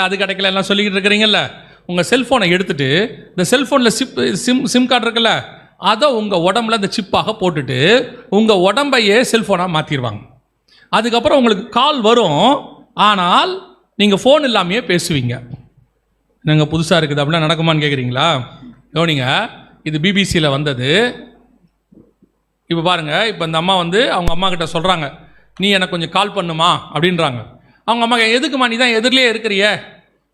அது கிடைக்கல எல்லாம் சொல்லிக்கிட்டு இருக்கிறீங்கல்ல, உங்கள் செல்ஃபோனை எடுத்துகிட்டு இந்த செல்ஃபோனில் சிம் கார்டு இருக்குல்ல, அதை உங்கள் உடம்புல இந்த சிப்பாக போட்டுட்டு உங்கள் உடம்பையே செல்ஃபோனாக மாற்றிடுவாங்க. அதுக்கப்புறம் உங்களுக்கு கால் வரும், ஆனால் நீங்கள் ஃபோன் இல்லாமையே பேசுவீங்க. நாங்கள் புதுசாக இருக்குது அப்படிலாம் நடக்குமான்னு கேட்குறீங்களா? கவனிங்க, இது பிபிசியில் வந்தது. இப்போ பாருங்கள், இப்போ இந்த அம்மா வந்து அவங்க அம்மா கிட்ட சொல்கிறாங்க, நீ எனக்கு கொஞ்சம் கால் பண்ணுமா அப்படின்றாங்க. அவங்க அம்மா எதுக்குமா, நீ தான் எதிரிலே இருக்கிறிய,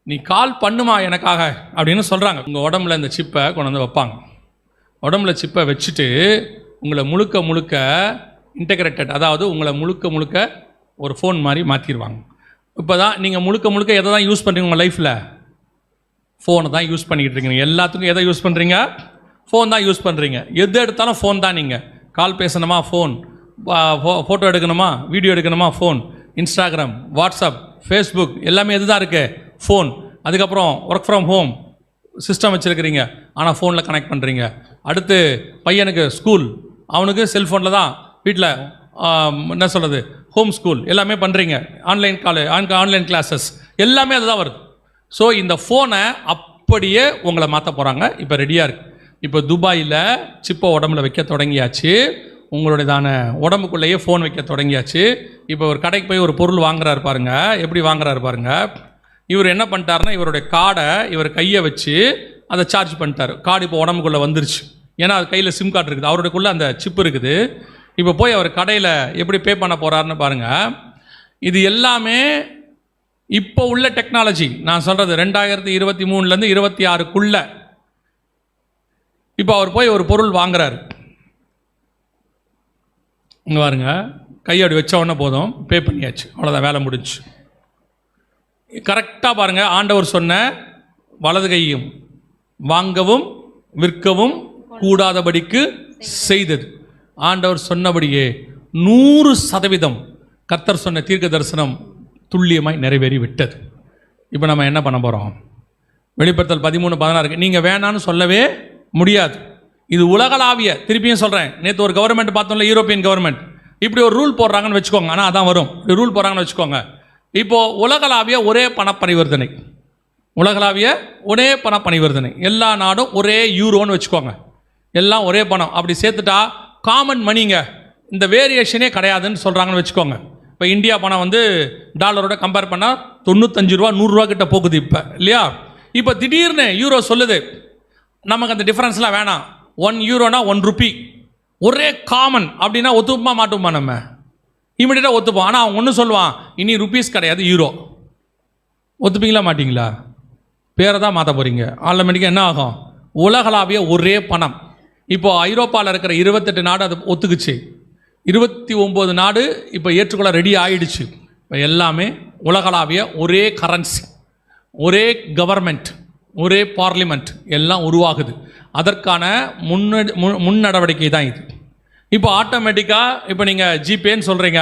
நீ கால் பண்ணுமா எனக்காக அப்படின்னு சொல்கிறாங்க. உங்கள் உடம்புல இந்த சிப்பை கொண்டு வந்து வைப்பாங்க. உடம்புல சிப்பை வச்சுட்டு உங்களை முழுக்க முழுக்க இன்டெகிரேட்டட், அதாவது உங்களை முழுக்க முழுக்க ஒரு ஃபோன் மாதிரி மாற்றிடுவாங்க. இப்போ தான் நீங்கள் முழுக்க முழுக்க எதை தான் யூஸ் பண்ணுறீங்க உங்கள் லைஃப்பில்? ஃபோனை தான் யூஸ் பண்ணிக்கிட்டு இருக்கீங்க. எல்லாத்துக்கும் எதை யூஸ் பண்ணுறீங்க? ஃபோன் தான் யூஸ் பண்ணுறீங்க. எது எடுத்தாலும் ஃபோன் தான். நீங்கள் கால் பேசணுமா ஃபோன், ஃபோட்டோ எடுக்கணுமா, வீடியோ எடுக்கணுமா ஃபோன், இன்ஸ்டாகிராம், வாட்ஸ்அப், ஃபேஸ்புக் எல்லாமே எது தான் இருக்குது? ஃபோன். அதுக்கப்புறம் ஒர்க் ஃப்ரம் ஹோம் சிஸ்டம் வச்சுருக்கிறீங்க, ஆனால் ஃபோனில் கனெக்ட் பண்ணுறீங்க. அடுத்து பையனுக்கு ஸ்கூல், அவனுக்கு செல்ஃபோனில் தான் வீட்டில் என்ன சொல்கிறது, ஹோம் ஸ்கூல் எல்லாமே பண்ணுறீங்க. ஆன்லைன் கிளாஸஸ் எல்லாமே அதுதான் வருது. ஸோ இந்த ஃபோனை அப்படியே உங்களை மாற்ற போகிறாங்க. இப்போ ரெடியாக இருக்குது. இப்போ துபாயில் சிப்பை உடம்புல வைக்க தொடங்கியாச்சு. உங்களுடையதான உடம்புக்குள்ளேயே ஃபோன் வைக்க தொடங்கியாச்சு. இப்போ ஒரு கடைக்கு போய் ஒரு பொருள் வாங்குறாரு பாருங்க, எப்படி வாங்குறாரு பாருங்க. இவர் என்ன பண்ணிட்டாருன்னா, இவருடைய கார்டை இவர் கையை வச்சு அதை சார்ஜ் பண்ணிட்டார். கார்டு இப்போ உடம்புக்குள்ளே வந்துருச்சு. ஏன்னா அது கையில் சிம் கார்டு இருக்குது, அவருக்குள்ளே அந்த சிப் இருக்குது. இப்போ போய் அவர் கடையில் எப்படி பே பண்ண போகிறாருன்னு பாருங்கள். இது எல்லாமே இப்போ உள்ள டெக்னாலஜி. நான் சொல்கிறது 2023 26 இப்போ அவர் போய் ஒரு பொருள் வாங்குறாரு. இங்கே பாருங்க, கையோடு வச்ச உடனே போதும், பே பண்ணியாச்சு, அவ்வளோதான், வேலை முடிஞ்சு. கரெக்டாக பாருங்கள், ஆண்டவர் சொன்ன வலது கையும் வாங்கவும் விற்கவும் கூடாதபடிக்கு செய்தது. ஆண்டவர் சொன்னபடியே 100% கர்த்தர் சொன்ன தீர்க்க தரிசனம் துல்லியமாய் நிறைவேறி விட்டது. இப்போ நம்ம என்ன பண்ண போகிறோம்? வெளிப்படுத்தல் 13:16 நீங்கள் வேணான்னு சொல்லவே முடியாது. இது உலகளாவிய, திருப்பியும் சொல்கிறேன், நேற்று ஒரு கவர்மெண்ட் பார்த்தோம்ல, யூரோப்பியன் கவர்மெண்ட், இப்படி ஒரு ரூல் போடுறாங்கன்னு வச்சுக்கோங்க. ஆனால் அதான் வரும், இப்படி ரூல் போடுறாங்கன்னு வச்சுக்கோங்க. இப்போது உலகளாவிய ஒரே பணப்பரிவர்த்தனை, உலகளாவிய ஒரே பணப்பரிவர்த்தனை, எல்லா நாடும் ஒரே யூரோன்னு வச்சுக்கோங்க, எல்லாம் ஒரே பணம். அப்படி சேர்த்துட்டா காமன் மணிங்க, இந்த வேரியேஷனே கிடையாதுன்னு சொல்கிறாங்கன்னு வச்சுக்கோங்க. இப்போ இந்தியா பணம் வந்து டாலரோட கம்பேர் பண்ணால் 95 ரூபா 100 ரூபா கிட்ட போகுது இப்போ, இல்லையா? இப்போ திடீர்னு யூரோ சொல்லுது, நமக்கு அந்த டிஃப்ரென்ஸ்லாம் வேணாம், 1 யூரோனா 1 ரூபி ஒரே காமன் அப்படின்னா ஒத்துப்போமா மாட்டோமா? நம்ம இமீடியட்டாக ஒத்துப்போம். ஆனால் அவன் ஒன்று சொல்லுவான், இனி ருபீஸ் கிடையாது யூரோ. ஒத்துப்பீங்களா மாட்டிங்களா? பேரை தான் மாற்ற போகிறீங்க. ஆட்டோமேட்டிக்காக என்ன ஆகும்? உலகளாவிய ஒரே பணம். இப்போ ஐரோப்பாவில் இருக்கிற 28 நாடு அது ஒத்துக்குச்சு, 29 நாடு இப்போ ஏற்றுக்கொள்ள ரெடி ஆகிடுச்சு. இப்போ எல்லாமே உலகளாவிய ஒரே கரன்சி, ஒரே கவர்மெண்ட், ஒரே பார்லிமெண்ட் எல்லாம் உருவாகுது. அதற்கான முன் நடவடிக்கை தான் இது. இப்போ ஆட்டோமேட்டிக்காக இப்போ நீங்கள் ஜிபேன்னு சொல்கிறீங்க,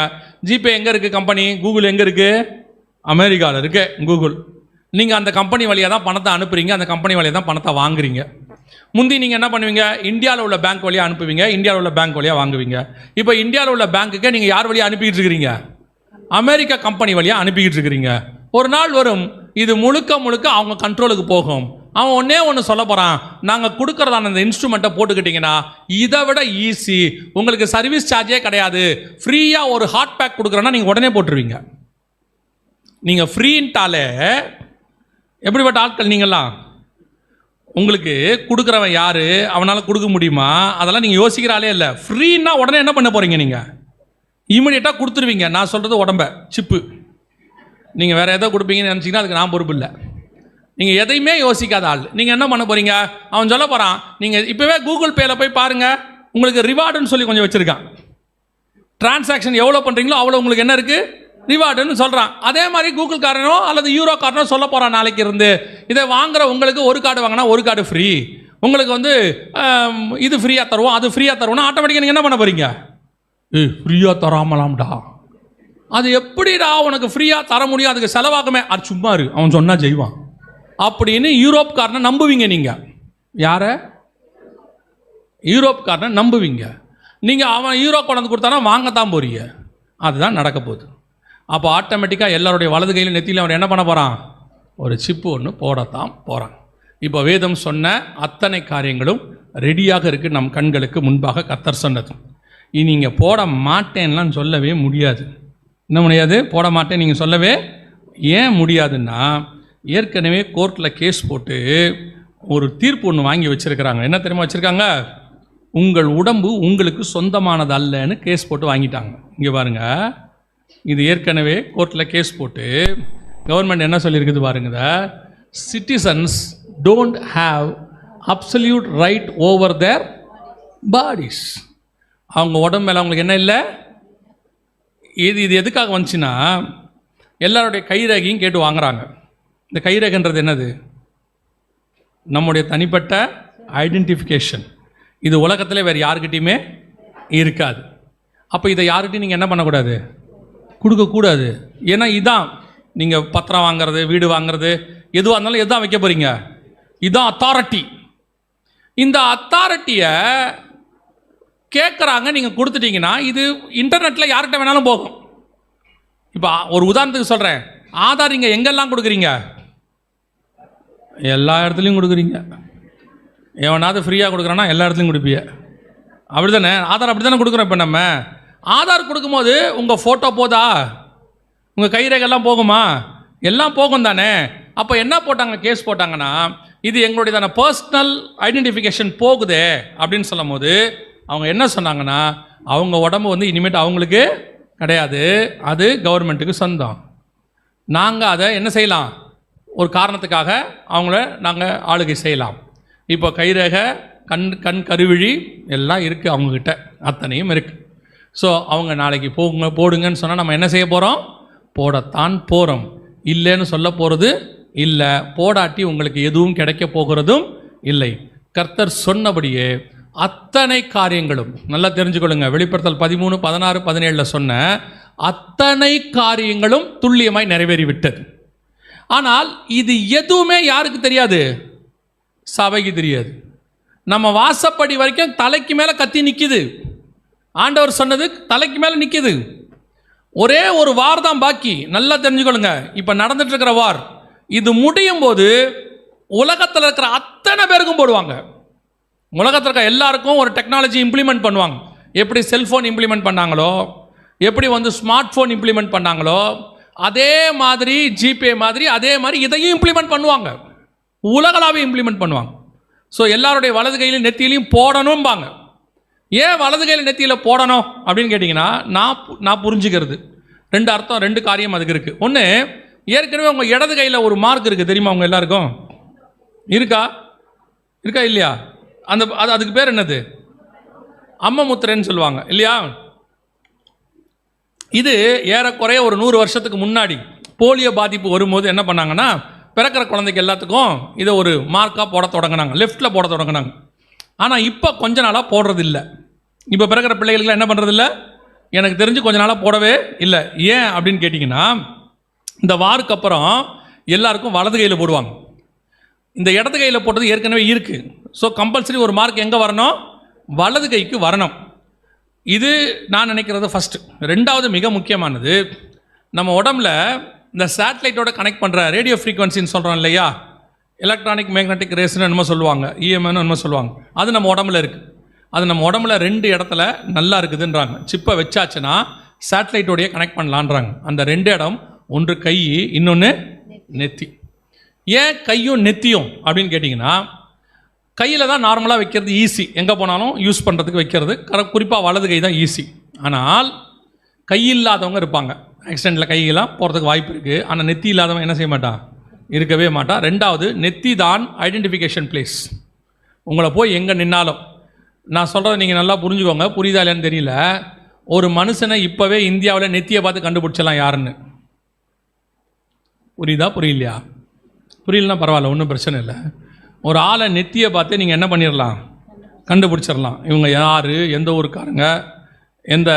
ஜிபே எங்கே இருக்குது கம்பெனி? கூகுள் எங்கே இருக்குது? அமெரிக்காவில் இருக்கு கூகுள். நீங்கள் அந்த கம்பெனி வழியாக தான் பணத்தை அனுப்புகிறீங்க, அந்த கம்பெனி வழியாக தான் பணத்தை வாங்குறீங்க. முந்தி நீங்கள் என்ன பண்ணுவீங்க? இந்தியாவில் உள்ள பேங்க் வழியாக அனுப்புவீங்க, இந்தியாவில் உள்ள பேங்க் வழியாக வாங்குவீங்க. இப்போ இந்தியாவில் உள்ள பேங்க்குக்கு நீங்கள் யார் வழியாக அனுப்பிக்கிட்டு இருக்கிறீங்க? அமெரிக்கா கம்பெனி வழியாக அனுப்பிக்கிட்டு இருக்கிறீங்க. ஒரு நாள் வரும், இது முழுக்க முழுக்க அவங்க கண்ட்ரோலுக்கு போகும். அவன் ஒன்று சொல்ல போகிறான், நாங்கள் கொடுக்குறதான இந்த இன்ஸ்ட்ருமெண்ட்டை போட்டுக்கிட்டிங்கன்னா இதை விட ஈஸி, உங்களுக்கு சர்வீஸ் சார்ஜே கிடையாது, ஃப்ரீயாக ஒரு ஹாட் பேக் கொடுக்குறேன்னா நீங்கள் உடனே போட்டுருவீங்க. நீங்கள் ஃப்ரீன்ட்டாலே எப்படிப்பட்ட ஆட்கள் நீங்கள்லாம்? உங்களுக்கு கொடுக்குறவன் யார், அவனால் கொடுக்க முடியுமா, அதெல்லாம் நீங்கள் யோசிக்கிறாலே இல்லை. ஃப்ரீன்னா உடனே என்ன பண்ண போகிறீங்க? நீங்கள் இமீடியட்டாக கொடுத்துருவீங்க. நான் சொல்கிறது உடம்ப சிப்பு. நீங்கள் வேறு எதோ கொடுப்பீங்கன்னு நினச்சிங்கன்னா அதுக்கு நான் பொறுப்பு இல்லை. நீங்கள் எதையுமே யோசிக்காத ஆள். நீங்கள் என்ன பண்ண போகிறீங்க? அவன் சொல்ல போகிறான், நீங்கள் இப்போவே கூகுள் பேயில் போய் பாருங்கள், உங்களுக்கு ரிவார்டுன்னு சொல்லி கொஞ்சம் வச்சுருக்கான். டிரான்சாக்ஷன் எவ்வளோ பண்ணுறீங்களோ அவ்வளோ உங்களுக்கு என்ன இருக்குது? ரிவார்டுன்னு சொல்கிறான். அதே மாதிரி கூகுள் காரனோ அல்லது யூரோ காரனோ சொல்ல போகிறான், நாளைக்கு இருந்து இதை வாங்குற உங்களுக்கு ஒரு கார்டு வாங்கினா ஒரு கார்டு ஃப்ரீ, உங்களுக்கு வந்து இது ஃப்ரீயாக தருவோம், அது ஃப்ரீயாக தருவோம்னா ஆட்டோமேட்டிக்காக நீங்கள் என்ன பண்ண போகிறீங்க? ஃப்ரீயாக தராமலாம்டா, அது எப்படிடா உனக்கு ஃப்ரீயாக தர முடியும், அதுக்கு செலவாகுமே, அது சும்மா இரு, அவன் சொன்னால் செய்வான் அப்படின்னு யூரோப்காரனை நம்புவீங்க. நீங்கள் யாரை? யூரோப்காரனை நம்புவீங்க. நீங்கள் அவன் யூரோ கொண்டு கொடுத்தானா வாங்கத்தான் போறீங்க. அதுதான் நடக்க போகுது. அப்போ ஆட்டோமேட்டிக்காக எல்லாருடைய வலது கையில் நெத்தியில் அவன் என்ன பண்ண போகிறான்? ஒரு சிப்பு ஒன்று போடத்தான் போகிறாங்க. இப்போ வேதம் சொன்ன அத்தனை காரியங்களும் ரெடியாக இருக்குது நம் கண்களுக்கு முன்பாக. கர்த்தர் சொன்னது நீங்கள் போட மாட்டேன்லாம் சொல்லவே முடியாது. என்ன முடியாது? போட மாட்டேன் நீங்கள் சொல்லவே ஏன் முடியாதுன்னா, ஏற்கனவே கோர்ட்டில் கேஸ் போட்டு ஒரு தீர்ப்பு ஒன்று வாங்கி வச்சுருக்கிறாங்க. என்ன தெரியுமா வச்சுருக்காங்க? உங்கள் உடம்பு உங்களுக்கு சொந்தமானது அல்லன்னு கேஸ் போட்டு வாங்கிட்டாங்க. இங்கே பாருங்கள், இது ஏற்கனவே கோர்ட்டில் கேஸ் போட்டு கவர்மெண்ட் என்ன சொல்லியிருக்குது பாருங்க, citizens don't have absolute right over their bodies. அவங்க உடம்பு மேலே அவங்களுக்கு என்ன இல்லை. இது எதுக்காக வந்துச்சுன்னா, எல்லாருடைய கைரேகையும் கேட்டு வாங்குறாங்க. இந்த கைரேகைன்றது என்னது? நம்முடைய தனிப்பட்ட ஐடென்டிஃபிகேஷன். இது உலகத்தில் வேறு யாருக்கிட்டையுமே இருக்காது. அப்போ இதை யாருக்கிட்டையும் நீங்கள் என்ன பண்ணக்கூடாது? கொடுக்கக்கூடாது. ஏன்னா இதான் நீங்கள் பத்திரம் வாங்கிறது, வீடு வாங்கிறது, எதுவாக இருந்தாலும் எதுதான் வைக்க போகிறீங்க? இதுதான் அத்தாரிட்டி. இந்த அத்தாரிட்டியை கேட்குறாங்க, நீங்கள் கொடுத்துட்டீங்கன்னா இது இன்டர்நெட்டில் யார்கிட்ட வேணாலும் போகும். இப்போ ஒரு உதாரணத்துக்கு சொல்கிறேன், ஆதார் நீங்கள் எங்கெல்லாம் கொடுக்குறீங்க? எல்லா இடத்துலையும் கொடுக்குறீங்க. எவனாவது ஃப்ரீயாக கொடுக்குறான்னா எல்லா இடத்துலையும் கொடுப்பீங்க. அப்படி தானே? ஆதார் அப்படி தானே கொடுக்குறோம். இப்போ நம்ம ஆதார் கொடுக்கும்போது உங்கள் ஃபோட்டோ போதா? உங்கள் கைரேகைலாம் போகுமா? எல்லாம் போகும் தானே. அப்போ என்ன போட்டாங்க, கேஸ் போட்டாங்கன்னா, இது எங்களுடைய தானே பர்சனல் ஐடென்டிஃபிகேஷன் போகுதே அப்படின்னு சொல்லும் போது அவங்க என்ன சொன்னாங்கன்னா, அவங்க உடம்பு வந்து இனிமேட்டு அவங்களுக்கு கிடையாது, அது கவர்மெண்ட்டுக்கு சொந்தம். நாங்கள் அதை என்ன செய்யலாம், ஒரு காரணத்துக்காக அவங்கள நாங்கள் ஆளுகை செய்யலாம். இப்போ கைரேகை, கண் கருவிழி எல்லாம் இருக்குது அவங்கக்கிட்ட, அத்தனையும் இருக்குது. ஸோ அவங்க நாளைக்கு போடுங்கன்னு சொன்னால் நம்ம என்ன செய்ய போகிறோம்? போடத்தான் போகிறோம். இல்லைன்னு சொல்ல போகிறது இல்லை. போடாட்டி உங்களுக்கு எதுவும் கிடைக்க போகிறதும் இல்லை. கர்த்தர் சொன்னபடியே அத்தனை காரியங்களும் நல்லா தெரிஞ்சுக்கொள்ளுங்க. வெளிப்படுத்தல் 13, 16, 17 சொன்ன அத்தனை காரியங்களும் துல்லியமாய் நிறைவேறிவிட்டது. ஆனால் இது எதுவுமே யாருக்கு தெரியாது? சபைக்கு தெரியாது. நம்ம வாசப்படி வரைக்கும் தலைக்கு மேலே கத்தி நிற்கிது. ஆண்டவர் சொன்னது தலைக்கு மேலே நிற்கிது. ஒரே ஒரு வார் தான் பாக்கி. நல்லா தெரிஞ்சுக்கொள்ளுங்க. இப்போ நடந்துட்டு இருக்கிற வார் இது முடியும் போது உலகத்தில் இருக்கிற அத்தனை பேருக்கும் போடுவாங்க. உலகத்தில் இருக்கிற எல்லாருக்கும் ஒரு டெக்னாலஜி இம்ப்ளிமெண்ட் பண்ணுவாங்க. எப்படி செல்ஃபோன் இம்ப்ளிமெண்ட் பண்ணாங்களோ, எப்படி வந்து ஸ்மார்ட் ஃபோன் இம்ப்ளிமெண்ட் பண்ணாங்களோ, அதே மாதிரி ஜிபே மாதிரி அதே மாதிரி இதையும் இம்ப்ளிமெண்ட் பண்ணுவாங்க. உலகளாவே இம்ப்ளிமெண்ட் பண்ணுவாங்க. ஸோ எல்லாருடைய வலது கையிலையும் நெத்தியிலையும் போடணும்பாங்க. ஏன் வலது கையில் நெத்தியில் போடணும் அப்படின்னு கேட்டிங்கன்னா, நான் புரிஞ்சுக்கிறது 2 அர்த்தம், 2 காரியம் அதுக்கு இருக்குது. ஒன்று, ஏற்கனவே உங்கள் இடது கையில் ஒரு மார்க் இருக்குது தெரியுமா? அவங்க எல்லாருக்கும் இருக்கா இல்லையா? அதுக்கு பேர் என்னது? அம்ம முத்திரைன்னு சொல்லுவாங்க இல்லையா? இது ஏறக்குறைய ஒரு 100 வருஷத்துக்கு முன்னாடி போலியோ பாதிப்பு வரும்போது என்ன பண்ணாங்கன்னா, பிறக்கிற குழந்தைக்கு எல்லாத்துக்கும் இதை ஒரு மார்க்காக போட தொடங்கினாங்க, லெஃப்டில் போட தொடங்கினாங்க. ஆனால் இப்போ கொஞ்ச நாளாக போடுறது இல்லை. இப்போ பிறக்கிற பிள்ளைகளுக்குலாம் என்ன பண்ணுறது இல்லை, எனக்கு தெரிஞ்சு கொஞ்ச நாளாக போடவே இல்லை. ஏன் அப்படின்னு கேட்டிங்கன்னா, இந்த வாருக்கு அப்புறம் எல்லாருக்கும் வலது கையில் போடுவாங்க. இந்த இடது கையில் போட்டது ஏற்கனவே இருக்குது. ஸோ கம்பல்சரி ஒரு மார்க் எங்கே வரணும்? வலது கைக்கு வரணும். இது நான் நினைக்கிறது ஃபஸ்ட்டு. 2வது மிக முக்கியமானது, நம்ம உடம்புல இந்த சேட்டலைட்டோட கனெக்ட் பண்ணுற ரேடியோ ஃப்ரீக்வன்சின்னு சொல்கிறோம் இல்லையா, எலக்ட்ரானிக் மேக்னெட்டிக் ரேஸ்ன்னு என்னமோ சொல்லுவாங்க, இஎம்என்னு என்னமோ சொல்லுவாங்க. அது நம்ம உடம்புல இருக்குது. அது நம்ம உடம்புல 2 இடத்துல நல்லா இருக்குதுன்றாங்க. சிப்பை வச்சாச்சுன்னா சேட்டலைட்டோடைய கனெக்ட் பண்ணலான்றாங்க. அந்த 2 இடம், ஒன்று கை, இன்னொன்று நெத்தி. ஏன் கையும் நெத்தியும் அப்படின்னு கேட்டிங்கன்னா, கையில் தான் நார்மலாக வைக்கிறது ஈஸி, எங்கே போனாலும் யூஸ் பண்ணுறதுக்கு வைக்கிறது குறிப்பாக வலது கை தான் ஈஸி. ஆனால் கை இல்லாதவங்க இருப்பாங்க, ஆக்சிடெண்ட்டில் கையெல்லாம் போகிறதுக்கு வாய்ப்பு இருக்குது. ஆனால் நெத்தி இல்லாதவங்க என்ன செய்ய மாட்டான்? இருக்கவே மாட்டான். 2வது, நெத்தி தான் ஐடென்டிஃபிகேஷன் பிளேஸ். உங்களை போய் எங்கே நின்னாலும், நான் சொல்கிறத நீங்கள் நல்லா புரிஞ்சுக்கோங்க, புரியுதா இல்லையான்னு தெரியல. ஒரு மனுஷனை இப்போவே இந்தியாவில் நெத்தியை பார்த்து கண்டுபிடிச்சலாம் யாருன்னு. புரியுதா புரியலையா? புரியலன்னா பரவாயில்ல, ஒன்றும் பிரச்சனை இல்லை. ஒரு ஆளை நெத்தியை பார்த்து நீங்கள் என்ன பண்ணிடலாம்? கண்டுபிடிச்சிடலாம். இவங்க யார், எந்த ஊருக்காரங்க, எந்த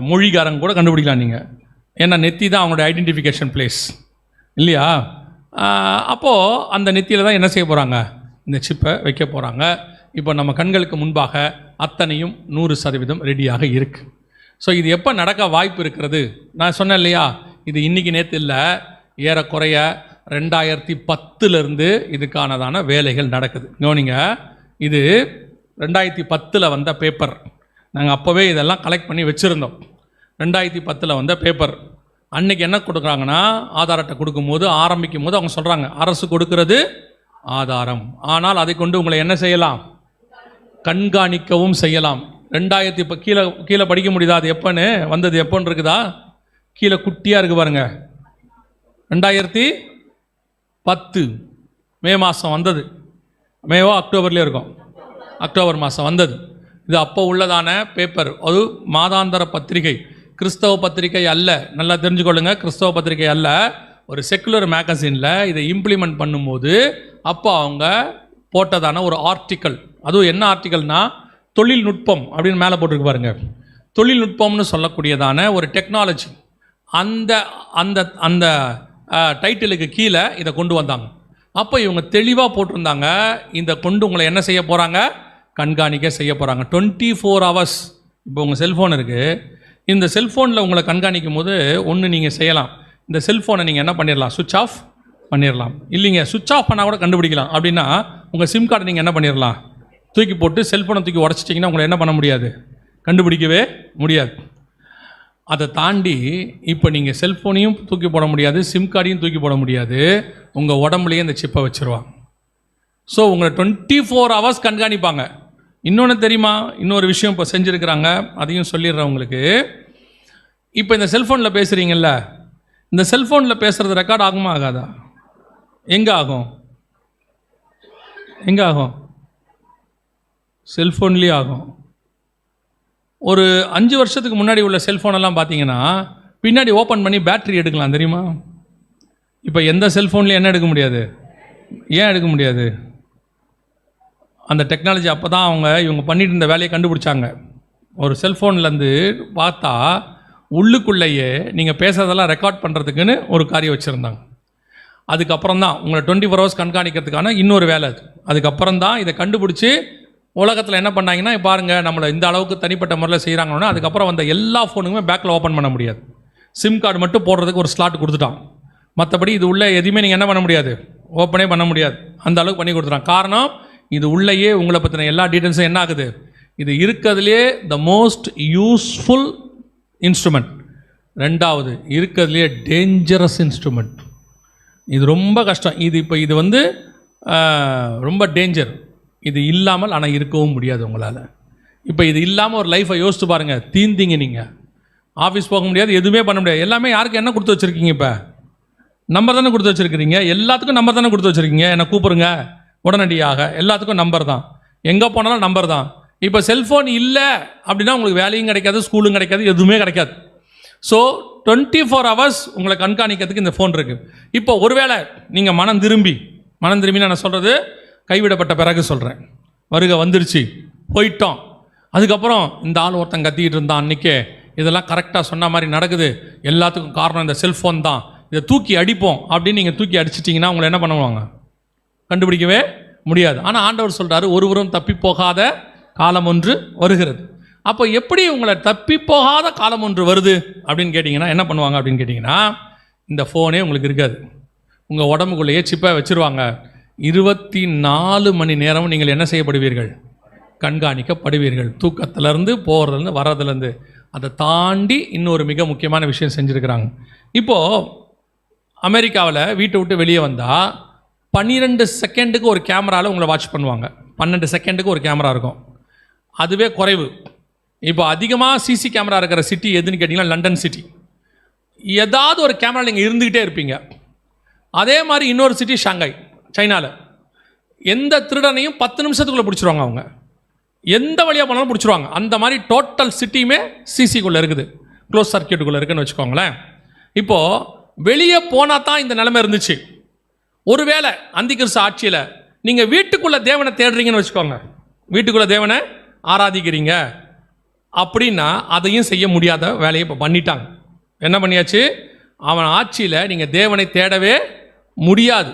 மொழிக்காரங்க கூட கண்டுபிடிக்கலாம் நீங்கள். ஏன்னா நெத்தி தான் அவங்களோட ஐடென்டிஃபிகேஷன் பிளேஸ் இல்லையா? அப்போது அந்த நெத்தியில் தான் என்ன செய்ய போகிறாங்க? இந்த சிப்பை வைக்க போகிறாங்க. இப்போ நம்ம கண்களுக்கு முன்பாக அத்தனையும் 100% ரெடியாக இருக்குது. ஸோ இது எப்போ நடக்க வாய்ப்பு இருக்கிறது? நான் சொன்னேன் இல்லையா, இது இன்றைக்கி நேற்று இல்லை, ஏறக்குறைய 2010 இதுக்கானதான வேலைகள் நடக்குது. கவனிங்க, இது 2010 வந்த பேப்பர். நாங்கள் அப்போவே இதெல்லாம் கலெக்ட் பண்ணி வச்சுருந்தோம். 2010 வந்த பேப்பர். அன்றைக்கி என்ன கொடுக்குறாங்கன்னா, ஆதார் அட்டை கொடுக்கும்போது ஆரம்பிக்கும் போது அவங்க சொல்கிறாங்க, அரசு கொடுக்கிறது ஆதாரம், ஆனால் அதை கொண்டு உங்களை என்ன செய்யலாம், கண்காணிக்கவும் செய்யலாம். 2000 கீழே படிக்க முடியுதா, அது எப்போன்னு வந்தது, எப்போன்னு இருக்குதா, கீழே குட்டியாக இருக்குது பாருங்க, 2010 மே மாதம் வந்தது. மேவோ அக்டோபர்லேயே இருக்கும், அக்டோபர் மாதம் வந்தது. இது அப்போ உள்ளதான பேப்பர். அது மாதாந்திர பத்திரிகை, கிறிஸ்தவ பத்திரிகை அல்ல. நல்லா தெரிஞ்சுக்கொள்ளுங்க, கிறிஸ்தவ பத்திரிகை அல்ல, ஒரு செக்குலர் மேகசினில் இதை இம்ப்ளிமெண்ட் பண்ணும்போது அப்போ அவங்க போட்டதான ஒரு ஆர்டிக்கல். அதுவும் என்ன ஆர்டிக்கல்னா, தொழில்நுட்பம் அப்படின்னு மேலே போட்டிருக்கு பாருங்க. தொழில்நுட்பம்னு சொல்லக்கூடியதான ஒரு டெக்னாலஜி, அந்த அந்த அந்த டைட்டிலுக்கு கீழே இதை கொண்டு வந்தாங்க. அப்போ இவங்க தெளிவாக போட்டிருந்தாங்க, இந்த கொண்டு உங்களை என்ன செய்ய போகிறாங்க, கண்காணிக்க செய்ய போகிறாங்க 24 hours. இப்போ உங்கள் செல்ஃபோன் இருக்குது, இந்த செல்ஃபோனில் உங்களை கண்காணிக்கும் போது ஒன்று நீங்கள் செய்யலாம், இந்த செல்ஃபோனை நீங்கள் என்ன பண்ணிடலாம், சுவிட்ச் ஆஃப் பண்ணிடலாம். இல்லைங்க, சுவிட்ச் ஆஃப் பண்ணால் கூட கண்டுபிடிக்கலாம். அப்படின்னா உங்கள் சிம் கார்டை நீங்கள் என்ன பண்ணிடலாம், தூக்கி போட்டு செல்ஃபோனை தூக்கி உடச்சிட்டிங்கன்னா உங்களை என்ன பண்ண முடியாது, கண்டுபிடிக்கவே முடியாது. அதை தாண்டி இப்போ நீங்கள் செல்ஃபோனையும் தூக்கி போட முடியாது, சிம் கார்டையும் தூக்கி போட முடியாது, உங்கள் உடம்புலையே இந்த சிப்பை வச்சுருவாங்க. ஸோ உங்களை 24 hours கண்காணிப்பாங்க. இன்னொன்று தெரியுமா, இன்னொரு விஷயம் இப்போ செஞ்சுருக்கிறாங்க, அதையும் சொல்லிடுறேன் உங்களுக்கு. இப்போ இந்த செல்ஃபோனில் பேசுகிறீங்கல்ல, இந்த செல்ஃபோனில் பேசுகிறது ரெக்கார்ட் ஆகுமா ஆகாதா, எங்கே ஆகும், எங்கே ஆகும், செல்ஃபோன்லேயே ஆகும். ஒரு 5 வருஷத்துக்கு முன்னாடி உள்ள செல்ஃபோனெல்லாம் பார்த்தீங்கன்னா பின்னாடி ஓப்பன் பண்ணி பேட்ரி எடுக்கலாம், தெரியுமா? இப்போ எந்த செல்ஃபோன்லேயும் என்ன எடுக்க முடியாது, ஏன் எடுக்க முடியாது, அந்த டெக்னாலஜி அப்போ தான் இவங்க பண்ணிட்டு இருந்த வேலையை கண்டுபிடிச்சாங்க. ஒரு செல்ஃபோன்லேருந்து பார்த்தா உள்ளுக்குள்ளேயே நீங்கள் பேசுகிறதெல்லாம் ரெக்கார்ட் பண்ணுறதுக்குன்னு ஒரு காரியம் வச்சுருந்தாங்க. அதுக்கப்புறம் தான் உங்களை 24 hours கண்காணிக்கிறதுக்கான இன்னொரு வேலை அது. அதுக்கப்புறம் தான் இதை கண்டுபிடிச்சி உலகத்தில் என்ன பண்ணாங்கன்னா, பாருங்கள் நம்மளை இந்த அளவுக்கு தனிப்பட்ட முறையில் செய்கிறாங்கன்னா, அதுக்கப்புறம் வந்த எல்லா ஃபோனுக்குமே பேக்கில் ஓப்பன் பண்ண முடியாது, சிம் கார்டு மட்டும் போடுறதுக்கு ஒரு ஸ்லாட் கொடுத்துட்டான். மற்றபடி இது உள்ள எதுவுமே நீங்கள் என்ன பண்ண முடியாது, ஓப்பனே பண்ண முடியாது, அந்த அளவுக்கு பண்ணி கொடுத்துட்டான். காரணம், இது உள்ளேயே உங்களை பற்றின எல்லா டீட்டெயில்ஸும் என்ன ஆகுது, இது இருக்கிறதுலே த மோஸ்ட் யூஸ்ஃபுல் இன்ஸ்ட்ருமெண்ட். ரெண்டாவது, இருக்கிறதுலே டேஞ்சரஸ் இன்ஸ்ட்ருமெண்ட். இது ரொம்ப கஷ்டம். இது வந்து ரொம்ப டேஞ்சர். இது இல்லாமல் ஆனால் இருக்கவும் முடியாது உங்களால். இப்போ இது இல்லாமல் ஒரு லைஃப்பை யோசிச்சு பாருங்கள், தீந்தீங்க. நீங்கள் ஆஃபீஸ் போக முடியாது, எதுவுமே பண்ண முடியாது. எல்லாமே யாருக்கு என்ன கொடுத்து வச்சுருக்கீங்க, இப்போ நம்பர் தானே கொடுத்து வச்சுருக்கிறீங்க, எல்லாத்துக்கும் நம்பர் தானே கொடுத்து வச்சுருக்கீங்க. என்னை கூப்பிடுங்க உடனடியாக, எல்லாத்துக்கும் நம்பர் தான், எங்கே போனாலும் நம்பர் தான். இப்போ செல்ஃபோன் இல்லை அப்படின்னா உங்களுக்கு வேலையும் கிடைக்காது, ஸ்கூலும் கிடைக்காது, எதுவுமே கிடைக்காது. ஸோ 24 hours உங்களை கண்காணிக்கிறதுக்கு இந்த ஃபோன் இருக்குது. இப்போ ஒருவேளை நீங்கள் மனம் திரும்பி நான் சொல்கிறது கைவிடப்பட்ட பிறகு சொல்கிறேன், வருகை வந்துருச்சு, போயிட்டோம், அதுக்கப்புறம் இந்த ஆள் ஒருத்தன் கத்திக்கிட்டு இருந்தான் அன்றைக்கே, இதெல்லாம் கரெக்டாக சொன்ன மாதிரி நடக்குது, எல்லாத்துக்கும் காரணம் இந்த செல்ஃபோன் தான், இதை தூக்கி அடிப்போம் அப்படின்னு நீங்கள் தூக்கி அடிச்சிட்டிங்கன்னா உங்களை என்ன பண்ணுவாங்க, கண்டுபிடிக்கவே முடியாது. ஆனால் ஆண்டவர் சொல்கிறாரு, ஒருவரும் தப்பி போகாத காலம் ஒன்று வருகிறது. அப்போ எப்படி உங்களை தப்பி போகாத காலம் ஒன்று வருது அப்படின்னு கேட்டிங்கன்னா என்ன பண்ணுவாங்க அப்படின்னு கேட்டிங்கன்னா, இந்த ஃபோனே உங்களுக்கு இருக்காது, உங்கள் உடம்புக்குள்ளேயே சிப்பை வச்சுருவாங்க. 24 மணி நேரமும் நீங்கள் என்ன செய்யப்படுவீர்கள், கண்காணிக்கப்படுவீர்கள். தூக்கத்திலேருந்து போகிறதுலேருந்து வர்றதுலேருந்து. அதை தாண்டி இன்னொரு மிக முக்கியமான விஷயம் செஞ்சுருக்கிறாங்க. இப்போது அமெரிக்காவில் வீட்டை விட்டு வெளியே வந்தால் 12 செகண்டுக்கு ஒரு கேமராவில் உங்களை வாட்ச் பண்ணுவாங்க. 12 செகண்டுக்கு ஒரு கேமரா இருக்கும், அதுவே குறைவு. இப்போ அதிகமாக சிசி கேமரா இருக்கிற சிட்டி எதுன்னு கேட்டிங்கன்னா லண்டன் சிட்டி. ஏதாவது ஒரு கேமரா நீங்கள் இருந்துக்கிட்டே இருப்பீங்க. அதே மாதிரி இன்னொரு சிட்டி ஷாங்காய், சைனாவில். எந்த திருடனையும் 10 நிமிஷத்துக்குள்ளே பிடிச்சிருவாங்க அவங்க, எந்த வழியாக போனாலும் பிடிச்சிருவாங்க. அந்த மாதிரி டோட்டல் சிட்டியுமே சிசிக்குள்ளே இருக்குது, க்ளோஸ் சர்க்கியூட்டுக்குள்ளே இருக்குதுன்னு வச்சுக்கோங்களேன். இப்போது வெளியே போனால் தான் இந்த நிலைமை இருந்துச்சு. ஒருவேளை அந்திகிறிஸ்து ஆட்சியில் நீங்கள் வீட்டுக்குள்ளே தேவனை தேடுறீங்கன்னு வச்சுக்கோங்க, வீட்டுக்குள்ளே தேவனை ஆராதிக்கிறீங்க அப்படின்னா அதையும் செய்ய முடியாத வேலையை இப்போ பண்ணிட்டாங்க. என்ன பண்ணியாச்சு, அவன் ஆட்சியில் நீங்கள் தேவனை தேடவே முடியாது.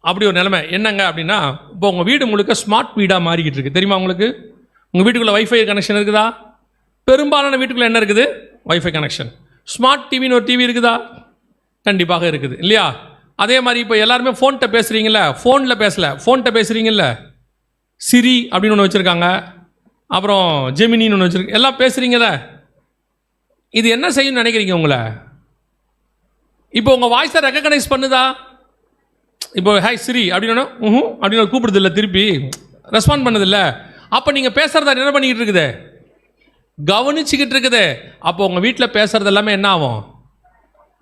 அப்படி ஒரு நிலைமை. என்னங்க அப்படின்னா, இப்போ உங்கள் வீடு முழுக்க ஸ்மார்ட் வீடாக மாறிக்கிட்டு இருக்குது, தெரியுமா உங்களுக்கு? உங்கள் வீட்டுக்குள்ளே வைஃபை கனெக்ஷன் இருக்குதா? பெரும்பாலான வீட்டுக்குள்ளே என்ன இருக்குது, வைஃபை கனெக்ஷன். ஸ்மார்ட் டிவின்னு ஒரு டிவி இருக்குதா? கண்டிப்பாக இருக்குது இல்லையா? அதே மாதிரி இப்போ எல்லாருமே ஃபோன்கிட்ட பேசுகிறீங்கள, ஃபோனில் பேசலை, ஃபோன்கிட்ட பேசுகிறீங்கள, சிரி அப்படின்னு ஒன்று வச்சுருக்காங்க, அப்புறம் ஜெமினின்னு ஒன்று வச்சுருக்க, எல்லாம் பேசுகிறீங்கள. இது என்ன செய்யணும்னு நினைக்கிறீங்க உங்களை? இப்போ உங்கள் வாய்ஸை ரெக்கக்னைஸ் பண்ணுதா? இப்போ ஹாய் சிரி அப்படின்னா அப்படின்னு கூப்பிடுது இல்லை, திருப்பி ரெஸ்பாண்ட் பண்ணுதில்ல. அப்போ நீங்கள் பேசுகிறத என்ன பண்ணிக்கிட்டு இருக்குது? கவனிச்சுக்கிட்டு இருக்குது. அப்போ உங்கள் வீட்டில் பேசுகிறது எல்லாமே என்ன ஆகும்?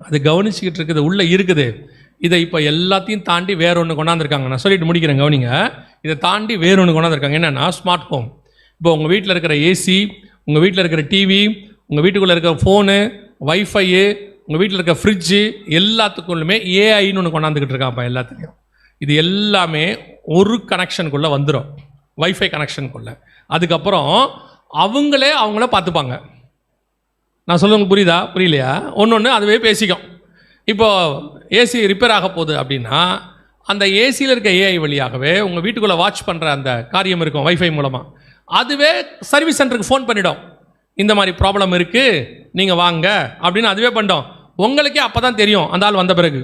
அது கவனிச்சுக்கிட்டு இருக்குது, உள்ளே இருக்குது. இதை இப்போ எல்லாத்தையும் தாண்டி வேற ஒன்று கொண்டாந்துருக்காங்க. நான் சொல்லிட்டு முடிக்கிறேன், கவனிங்க. இதை தாண்டி வேற ஒன்று கொண்டாந்துருக்காங்க. என்னென்னா ஸ்மார்ட் ஹோம். இப்போ உங்கள் வீட்டில் இருக்கிற ஏசி, உங்கள் வீட்டில் இருக்கிற டிவி, உங்கள் வீட்டுக்குள்ளே இருக்கிற ஃபோனு, வைஃபையு, உங்கள் வீட்டில் இருக்கிற ஃப்ரிட்ஜு, எல்லாத்துக்குள்ளுமே ஏஐன்னு ஒன்று கொண்டாந்துக்கிட்டு இருக்காப்பா எல்லாத்துலேயும். இது எல்லாமே ஒரு கனெக்ஷனுக்குள்ளே வந்துடும், வைஃபை கனெக்ஷனுக்குள்ளே. அதுக்கப்புறம் அவங்கள பார்த்துப்பாங்க. நான் சொல்லுங்க, புரியுதா புரியலையா? ஒன்று அதுவே பேசிக்கும். இப்போது ஏசி ரிப்பேர் ஆக போகுது அப்படின்னா அந்த ஏசியில் இருக்க ஏஐ வழியாகவே உங்கள் வீட்டுக்குள்ளே வாட்ச் பண்ணுற அந்த காரியம் இருக்கும் வைஃபை மூலமாக. அதுவே சர்வீஸ் சென்டருக்கு ஃபோன் பண்ணிடும், இந்த மாதிரி ப்ராப்ளம் இருக்குது நீங்கள் வாங்க அப்படின்னு அதுவே பண்ணிட்டோம். உங்களுக்கே அப்போ தான் தெரியும் அந்த ஆள் வந்த பிறகு,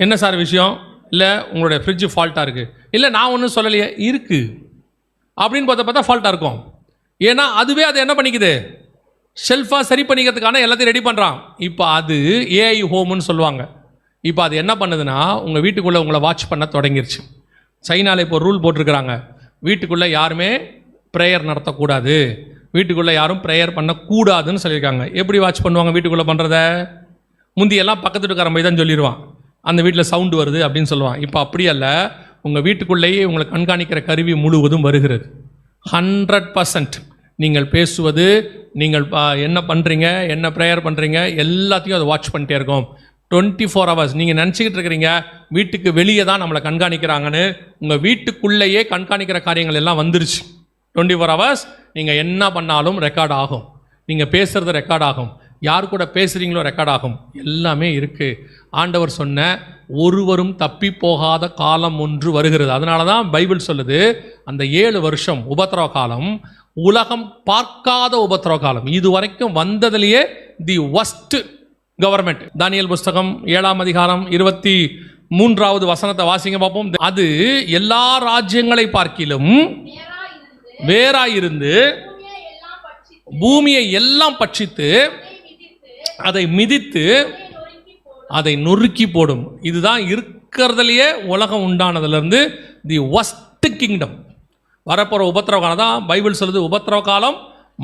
என்ன சார் விஷயம், இல்லை உங்களுடைய ஃப்ரிட்ஜு ஃபால்ட்டாக இருக்குது, இல்லை நான் ஒன்றும் சொல்லலையே இருக்குது அப்படின்னு பார்த்தா ஃபால்ட்டாக இருக்கும். ஏன்னா அதுவே அதை என்ன பண்ணிக்குது, ஷெல்ஃபாக சரி பண்ணிக்கிறதுக்கான எல்லாத்தையும் ரெடி பண்ணுறான். இப்போ அது ஏஐ ஹோம்னு சொல்லுவாங்க. இப்போ அது என்ன பண்ணுதுன்னா உங்கள் வீட்டுக்குள்ளே உங்களை வாட்ச் பண்ண தொடங்கிருச்சு. சைனாவில் இப்போ ரூல் போட்டிருக்கிறாங்க, வீட்டுக்குள்ளே யாருமே ப்ரேயர் நடத்தக்கூடாது, வீட்டுக்குள்ளே யாரும் ப்ரேயர் பண்ணக்கூடாதுன்னு சொல்லியிருக்காங்க. எப்படி வாட்ச் பண்ணுவாங்க வீட்டுக்குள்ளே பண்ணுறத? முந்தியெல்லாம் பக்கத்து வீட்டுக்காரன் போய் தான் சொல்லிடுவான், அந்த வீட்டில் சவுண்டு வருது அப்படின்னு சொல்லுவான். இப்போ அப்படி அல்ல, உங்கள் வீட்டுக்குள்ளேயே உங்களை கண்காணிக்கிற கருவி முழுவதும் வருகிறது. 100% நீங்கள் பேசுவது, நீங்கள் என்ன பண்ணுறீங்க, என்ன ப்ரேயர் பண்ணுறீங்க, எல்லாத்தையும் அதை வாட்ச் பண்ணிட்டே இருக்கும் 24 hours. நீங்கள் நினச்சிக்கிட்டு இருக்கிறீங்க வீட்டுக்கு வெளியே தான் நம்மளை கண்காணிக்கிறாங்கன்னு. உங்கள் வீட்டுக்குள்ளேயே கண்காணிக்கிற காரியங்கள் எல்லாம் வந்துருச்சு. 24 hours நீங்கள் என்ன பண்ணாலும் ரெக்கார்ட் ஆகும், நீங்கள் பேசுகிறது ரெக்கார்ட் ஆகும், யார் கூட பேசுகிறீங்களோ ரெக்கார்ட் ஆகும், எல்லாமே இருக்குது. ஆண்டவர் சொன்ன ஒருவரும் தப்பி போகாத காலம் ஒன்று வருகிறது. அதனால தான் பைபிள் சொல்லுது, அந்த 7 வருஷம் உபத்திரவ காலம் உலகம் பார்க்காத உபத்திரவ காலம், இது வரைக்கும் வந்ததுலேயே தி வஸ்ட் கவர்மெண்ட். தானியேல் புஸ்தகம் 7ஆம் அதிகாரம் 23வது வசனத்தை வாசிங்க பார்ப்போம். அது எல்லா ராஜ்யங்களை பார்க்கிலும் வேறாயிருந்து பூமியை எல்லாம் பட்சித்து அதை மிதித்து அதை நொறுக்கி போடும். இதுதான் இருக்கிறதுலையே உலகம் உண்டானதுலேருந்து தி வஸ்ட் கிங்டம். வரப்போகிற உபத்திரவ காலம் தான் பைபிள் சொல்லுது, உபத்திரவ காலம்,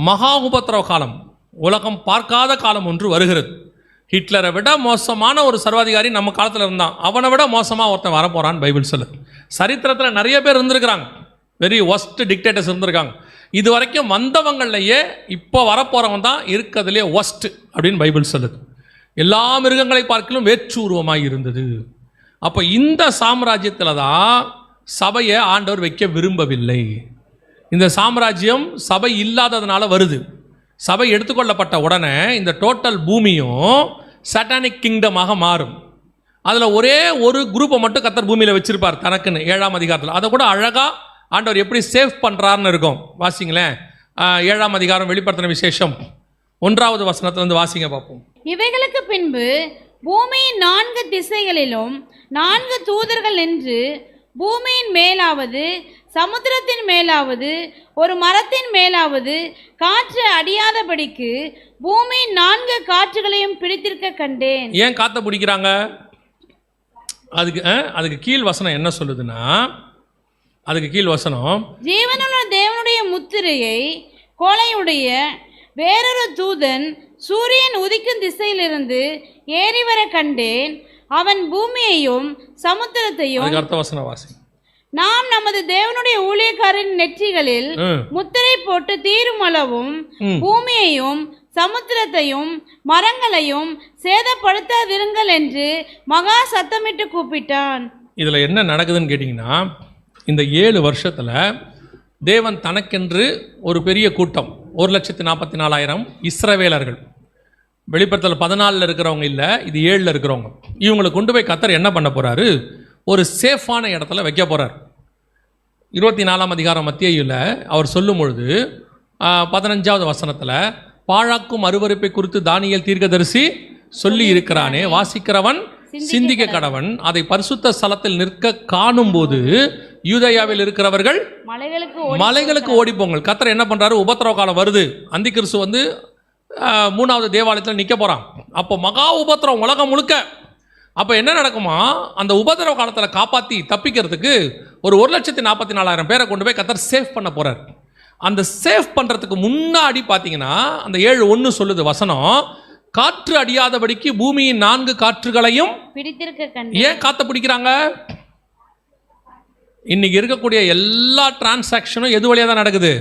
மகா உபத்திரவ காலம், உலகம் பார்க்காத காலம் ஒன்று வருகிறது. ஹிட்லரை விட மோசமான ஒரு சர்வாதிகாரி நம்ம காலத்தில் இருந்தான், அவனை விட மோசமாக ஒருத்தன் வரப்போகிறான்னு பைபிள் சொல்லுது. சரித்திரத்தில் நிறைய பேர் இருந்திருக்கிறாங்க, வெரி ஒஸ்ட் டிக்டேட்டர்ஸ் இருந்திருக்காங்க. இது வரைக்கும் வந்தவங்கள்லையே இப்போ வரப்போகிறவன் தான் இருக்கிறதுலே ஒஸ்ட் அப்படின்னு பைபிள் சொல்லுது. எல்லா மிருகங்களை பார்க்கலும் வேற்று உருவமாக இருந்தது. அப்போ இந்த சாம்ராஜ்யத்தில் தான் சபையை ஆண்டவர் வைக்க விரும்பவில்லை. இந்த சாம்ராஜ்யம் சபை இல்லாததுனால வருது. சபை எடுத்துக்கொள்ளப்பட்ட உடனே இந்த டோட்டல் பூமியும் சாட்டானிக் கிங்டமாக மாறும். அதில் ஒரே ஒரு குரூப்பை மட்டும் கர்த்தர் பூமியில் வச்சிருப்பார் தனக்குன்னு 7ஆம் அதிகாரத்தில். அதை கூட அழகாக ஆண்டவர் எப்படி சேவ் பண்ணுறாருன்னு இருக்கும். வாசிங்களேன், 7ஆம் அதிகாரம் வெளிப்படுத்தின விசேஷம் 1வது வசனத்திலிருந்து வாசிங்க பார்ப்போம். இவைகளுக்கு பின்பு பூமியின் 4 திசைகளிலும் 4 தூதர்கள் நின்று பூமியின் மேலாவது சமுத்திரத்தின் மேலாவது ஒரு மரத்தின் மேலாவது காற்று அடியாதபடிக்கு பூமியின் 4 காற்றுகளையும் பிடித்திருக்க கண்டேன். ஏன் காற்றை பிடிக்கிறாங்க? அதுக்கு கீழ் வசனம் என்ன சொல்லுதுன்னா, அதுக்கு கீழ் வசனம், ஜீவனுள்ள தேவனுடைய முத்திரையை கோலையுடைய வேறொரு தூதன் சூரியன் உதிக்கும் திசையிலிருந்து ஏறி வர கண்டேன். அவன் பூமியையும் சமுத்திரத்தையும், அர்த்த வசனம் வாசி, நாம் நமது தேவனுடைய ஊழியக்காரரின் நெற்றிகளில் முத்திரை போட்டு தீரும் அளவும் பூமியையும் சமுத்திரத்தையும் மரங்களையும் சேதப்படுத்தாதிருங்கள் என்று மகா சத்தமிட்டு கூப்பிட்டான். இதுல என்ன நடக்குதுன்னு கேட்டீங்கன்னா, இந்த 7 வருஷத்துல தேவன் தனக்கென்று ஒரு பெரிய கூட்டம் 1,44,000 இஸ்ரவேலர்கள், வெளிப்படுத்தல் 14 இருக்கிறவங்க இல்லை, இது 7 இருக்கிறவங்க, இவங்களை கொண்டு போய் கர்த்தர் என்ன பண்ண போறாரு, ஒரு சேஃபான இடத்துல வைக்க போறார். 24ஆம் அதிகாரம் மத்தேயுல அவர் சொல்லும் பொழுது 15வது வசனத்தில், பாழாக்கும் அருவருப்பை குறித்து தானியேல் தீர்க்கதரிசி சொல்லி இருக்கிறானே, வாசிக்கிறவன் சிந்திக்க கடவன். அதை பரிசுத்த ஸ்தலத்தில் நிற்க காணும் போது யூதேயாவில் இருக்கிறவர்கள் மலைகளுக்கு ஓடிப்போங்கள். கர்த்தர் என்ன பண்றாரு? உபத்திரவ காலம் வருது. அந்தி கிறிஸ்து வந்து 3வது தேவாலயத்தில் நிற்க போறான். அப்போ மகா உபத்திரவம் உலகம் முழுக்க. அப்போ என்ன நடக்குமா? அந்த உபத்திரவ காலத்தில் காப்பாற்றி தப்பிக்கிறதுக்கு ஒரு 1,44,000 பேரை கொண்டு போய் கர்த்தர் சேஃப் பண்ண போறார். அந்த சேஃப் பண்ணுறதுக்கு முன்னாடி பார்த்தீங்கன்னா அந்த 7:1 சொல்லுது வசனம், காற்று அடியாதபடிக்கு பூமியின் 4 காற்றுகளையும் பிடித்திருக்க. ஏன் காற்றை பிடிக்கிறாங்க? இன்னைக்கு இருக்கக்கூடிய எல்லா டிரான்சாக்ஷனும் எது வழியாக தான் நடக்குது?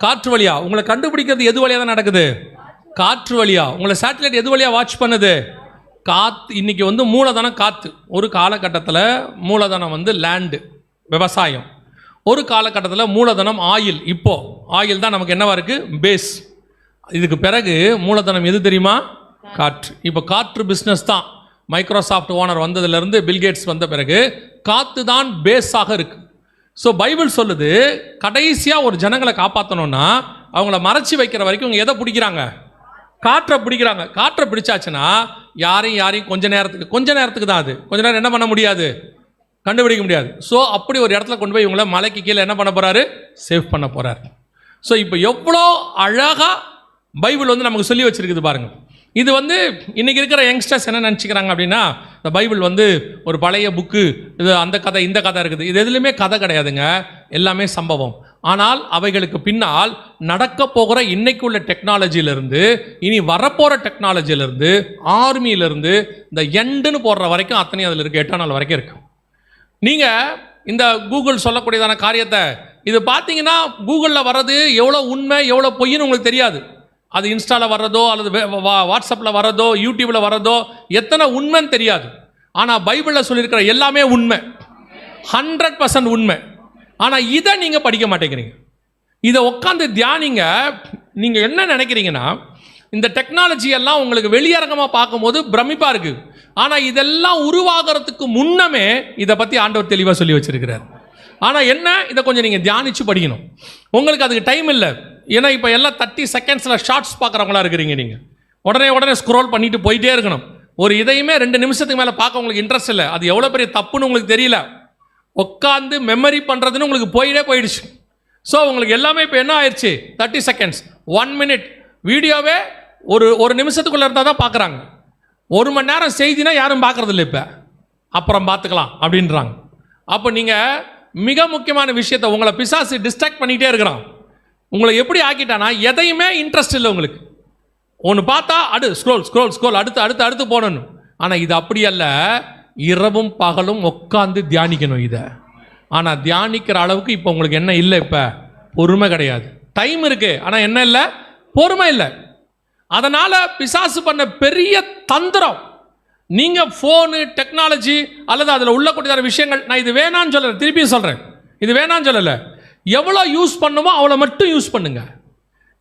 காற்று வழியா. உங்களை கண்டுபிடிக்கிறது எது வழியாக தான் நடக்குது? காற்று வழியா. உங்களை சேட்டலைட் எது வழியாக வாட்ச் பண்ணுது? காற்று. இன்னைக்கு வந்து மூலதனம் காற்று. ஒரு காலகட்டத்தில் மூலதனம் வந்து லேண்டு, விவசாயம். ஒரு காலகட்டத்தில் மூலதனம் ஆயில். இப்போ ஆயில் தான் நமக்கு என்னவா இருக்கு? பேஸ். இதுக்கு பிறகு மூலதனம் எது தெரியுமா? காற்று. இப்போ காற்று பிஸ்னஸ் தான். மைக்ரோசாஃப்ட் ஓனர் வந்ததுலேருந்து பில்கேட்ஸ் வந்த பிறகு காற்று தான் பேஸாக இருக்கு. ஸோ பைபிள் சொல்லுது, கடைசியாக ஒரு ஜனங்களை காப்பாற்றணும்னா அவங்கள மறைச்சி வைக்கிற வரைக்கும் இவங்க எதை பிடிக்கிறாங்க? காற்றை பிடிக்கிறாங்க. காற்றை பிடிச்சாச்சுன்னா யாரையும் கொஞ்ச நேரத்துக்கு தான். அது கொஞ்ச நேரம் என்ன பண்ண முடியாது? கண்டுபிடிக்க முடியாது. ஸோ அப்படி ஒரு இடத்துல கொண்டு போய் இவங்கள மலைக்கு கீழே என்ன பண்ண போறாரு? சேவ் பண்ண போறாரு. ஸோ இப்போ எவ்வளோ அழகாக பைபிள் வந்து நமக்கு சொல்லி வச்சிருக்குது பாருங்க. இது வந்து இன்னைக்கு இருக்கிற யங்ஸ்டர்ஸ் என்ன நினச்சிக்கிறாங்க அப்படின்னா, இந்த பைபிள் வந்து ஒரு பழைய புக்கு, இது அந்த கதை இந்த கதை இருக்குது. இது எதுலையுமே கதை கிடையாதுங்க, எல்லாமே சம்பவம். ஆனால் அவைகளுக்கு பின்னால் நடக்க போகிற இன்னைக்கு உள்ள டெக்னாலஜியிலிருந்து, இனி வரப்போகிற டெக்னாலஜியிலிருந்து, ஆர்மியிலிருந்து இந்த எண்டுன்னு போடுற வரைக்கும் அத்தனையும் அதில் இருக்குது. 8ஆம் நாள் வரைக்கும் இருக்கு. நீங்கள் இந்த கூகுள் சொல்லக்கூடியதான காரியத்தை இது பார்த்தீங்கன்னா, கூகுளில் வர்றது எவ்வளோ உண்மை எவ்வளோ பொய்ன்னு உங்களுக்கு தெரியாது. அது இன்ஸ்டாவில் வர்றதோ அல்லது வாட்ஸ்அப்பில் வர்றதோ யூடியூப்பில் வர்றதோ எத்தனை உண்மைன்னு தெரியாது. ஆனால் பைபிளில் சொல்லியிருக்கிற எல்லாமே உண்மை, 100% உண்மை. ஆனால் இதை நீங்கள் படிக்க மாட்டேங்கிறீங்க. இதை உட்காந்து தியானிங்க. நீங்கள் என்ன நினைக்கிறீங்கன்னா, இந்த டெக்னாலஜி எல்லாம் உங்களுக்கு வெளியரங்கமாக பார்க்கும்போது பிரமிப்பாக இருக்குது. ஆனால் இதெல்லாம் உருவாகிறதுக்கு முன்னமே இதை பற்றி ஆண்டவர் தெளிவாக சொல்லி வச்சிருக்கிறார். ஆனால் என்ன, இதை கொஞ்சம் நீங்கள் தியானித்து படிக்கணும். உங்களுக்கு அதுக்கு டைம் இல்லை. ஏன்னா இப்போ எல்லாம் 30 செகண்ட்ஸில் ஷார்ட்ஸ் பார்க்குறவங்களா இருக்கிறீங்க. நீங்கள் உடனே ஸ்க்ரோல் பண்ணிட்டு போயிட்டே இருக்கணும். ஒரு இதையுமே 2 நிமிஷத்துக்கு மேலே பார்க்க உங்களுக்கு இன்ட்ரெஸ்ட் இல்லை. அது எவ்வளோ பெரிய தப்புன்னு உங்களுக்கு தெரியல. உட்காந்து மெமரி பண்ணுறதுன்னு உங்களுக்கு போயிடுச்சு. ஸோ உங்களுக்கு எல்லாமே இப்போ என்ன ஆயிடுச்சு? 30 செகண்ட்ஸ், 1 மினிட் வீடியோவே ஒரு நிமிஷத்துக்குள்ளே இருந்தால் தான் பார்க்குறாங்க. 1 மணி நேரம் செய்தினா யாரும் பார்க்குறது இல்லை. இப்போ அப்புறம் பார்த்துக்கலாம் அப்படின்றாங்க. அப்போ நீங்கள் மிக முக்கியமான விஷயத்தை உங்களை பிசாசு டிஸ்ட்ராக்ட் பண்ணிகிட்டே இருக்கிறான். உங்களை எப்படி ஆக்கிட்டானா, எதையுமே இன்ட்ரெஸ்ட் இல்லை உங்களுக்கு. ஒன்று பார்த்தா ஸ்க்ரோல் அடுத்து போடணும். ஆனால் இது அப்படி அல்ல. இரவும் பகலும் உட்காந்து தியானிக்கணும் இதை. ஆனால் தியானிக்கிற அளவுக்கு இப்போ உங்களுக்கு என்ன இல்லை? இப்போ பொறுமை கிடையாது. டைம் இருக்கு, ஆனால் என்ன இல்லை? பொறுமை இல்லை. அதனால் பிசாசு பண்ண பெரிய தந்திரம், நீங்கள் ஃபோனு டெக்னாலஜி அல்லது அதில் உள்ளக்கூடிய விஷயங்கள், நான் இது வேணான்னு சொல்லலை, திருப்பியும் சொல்கிறேன், இது வேணான்னு சொல்லலை. எவ்வளோ யூஸ் பண்ணுமோ அவ்வளோ மட்டும் யூஸ் பண்ணுங்க.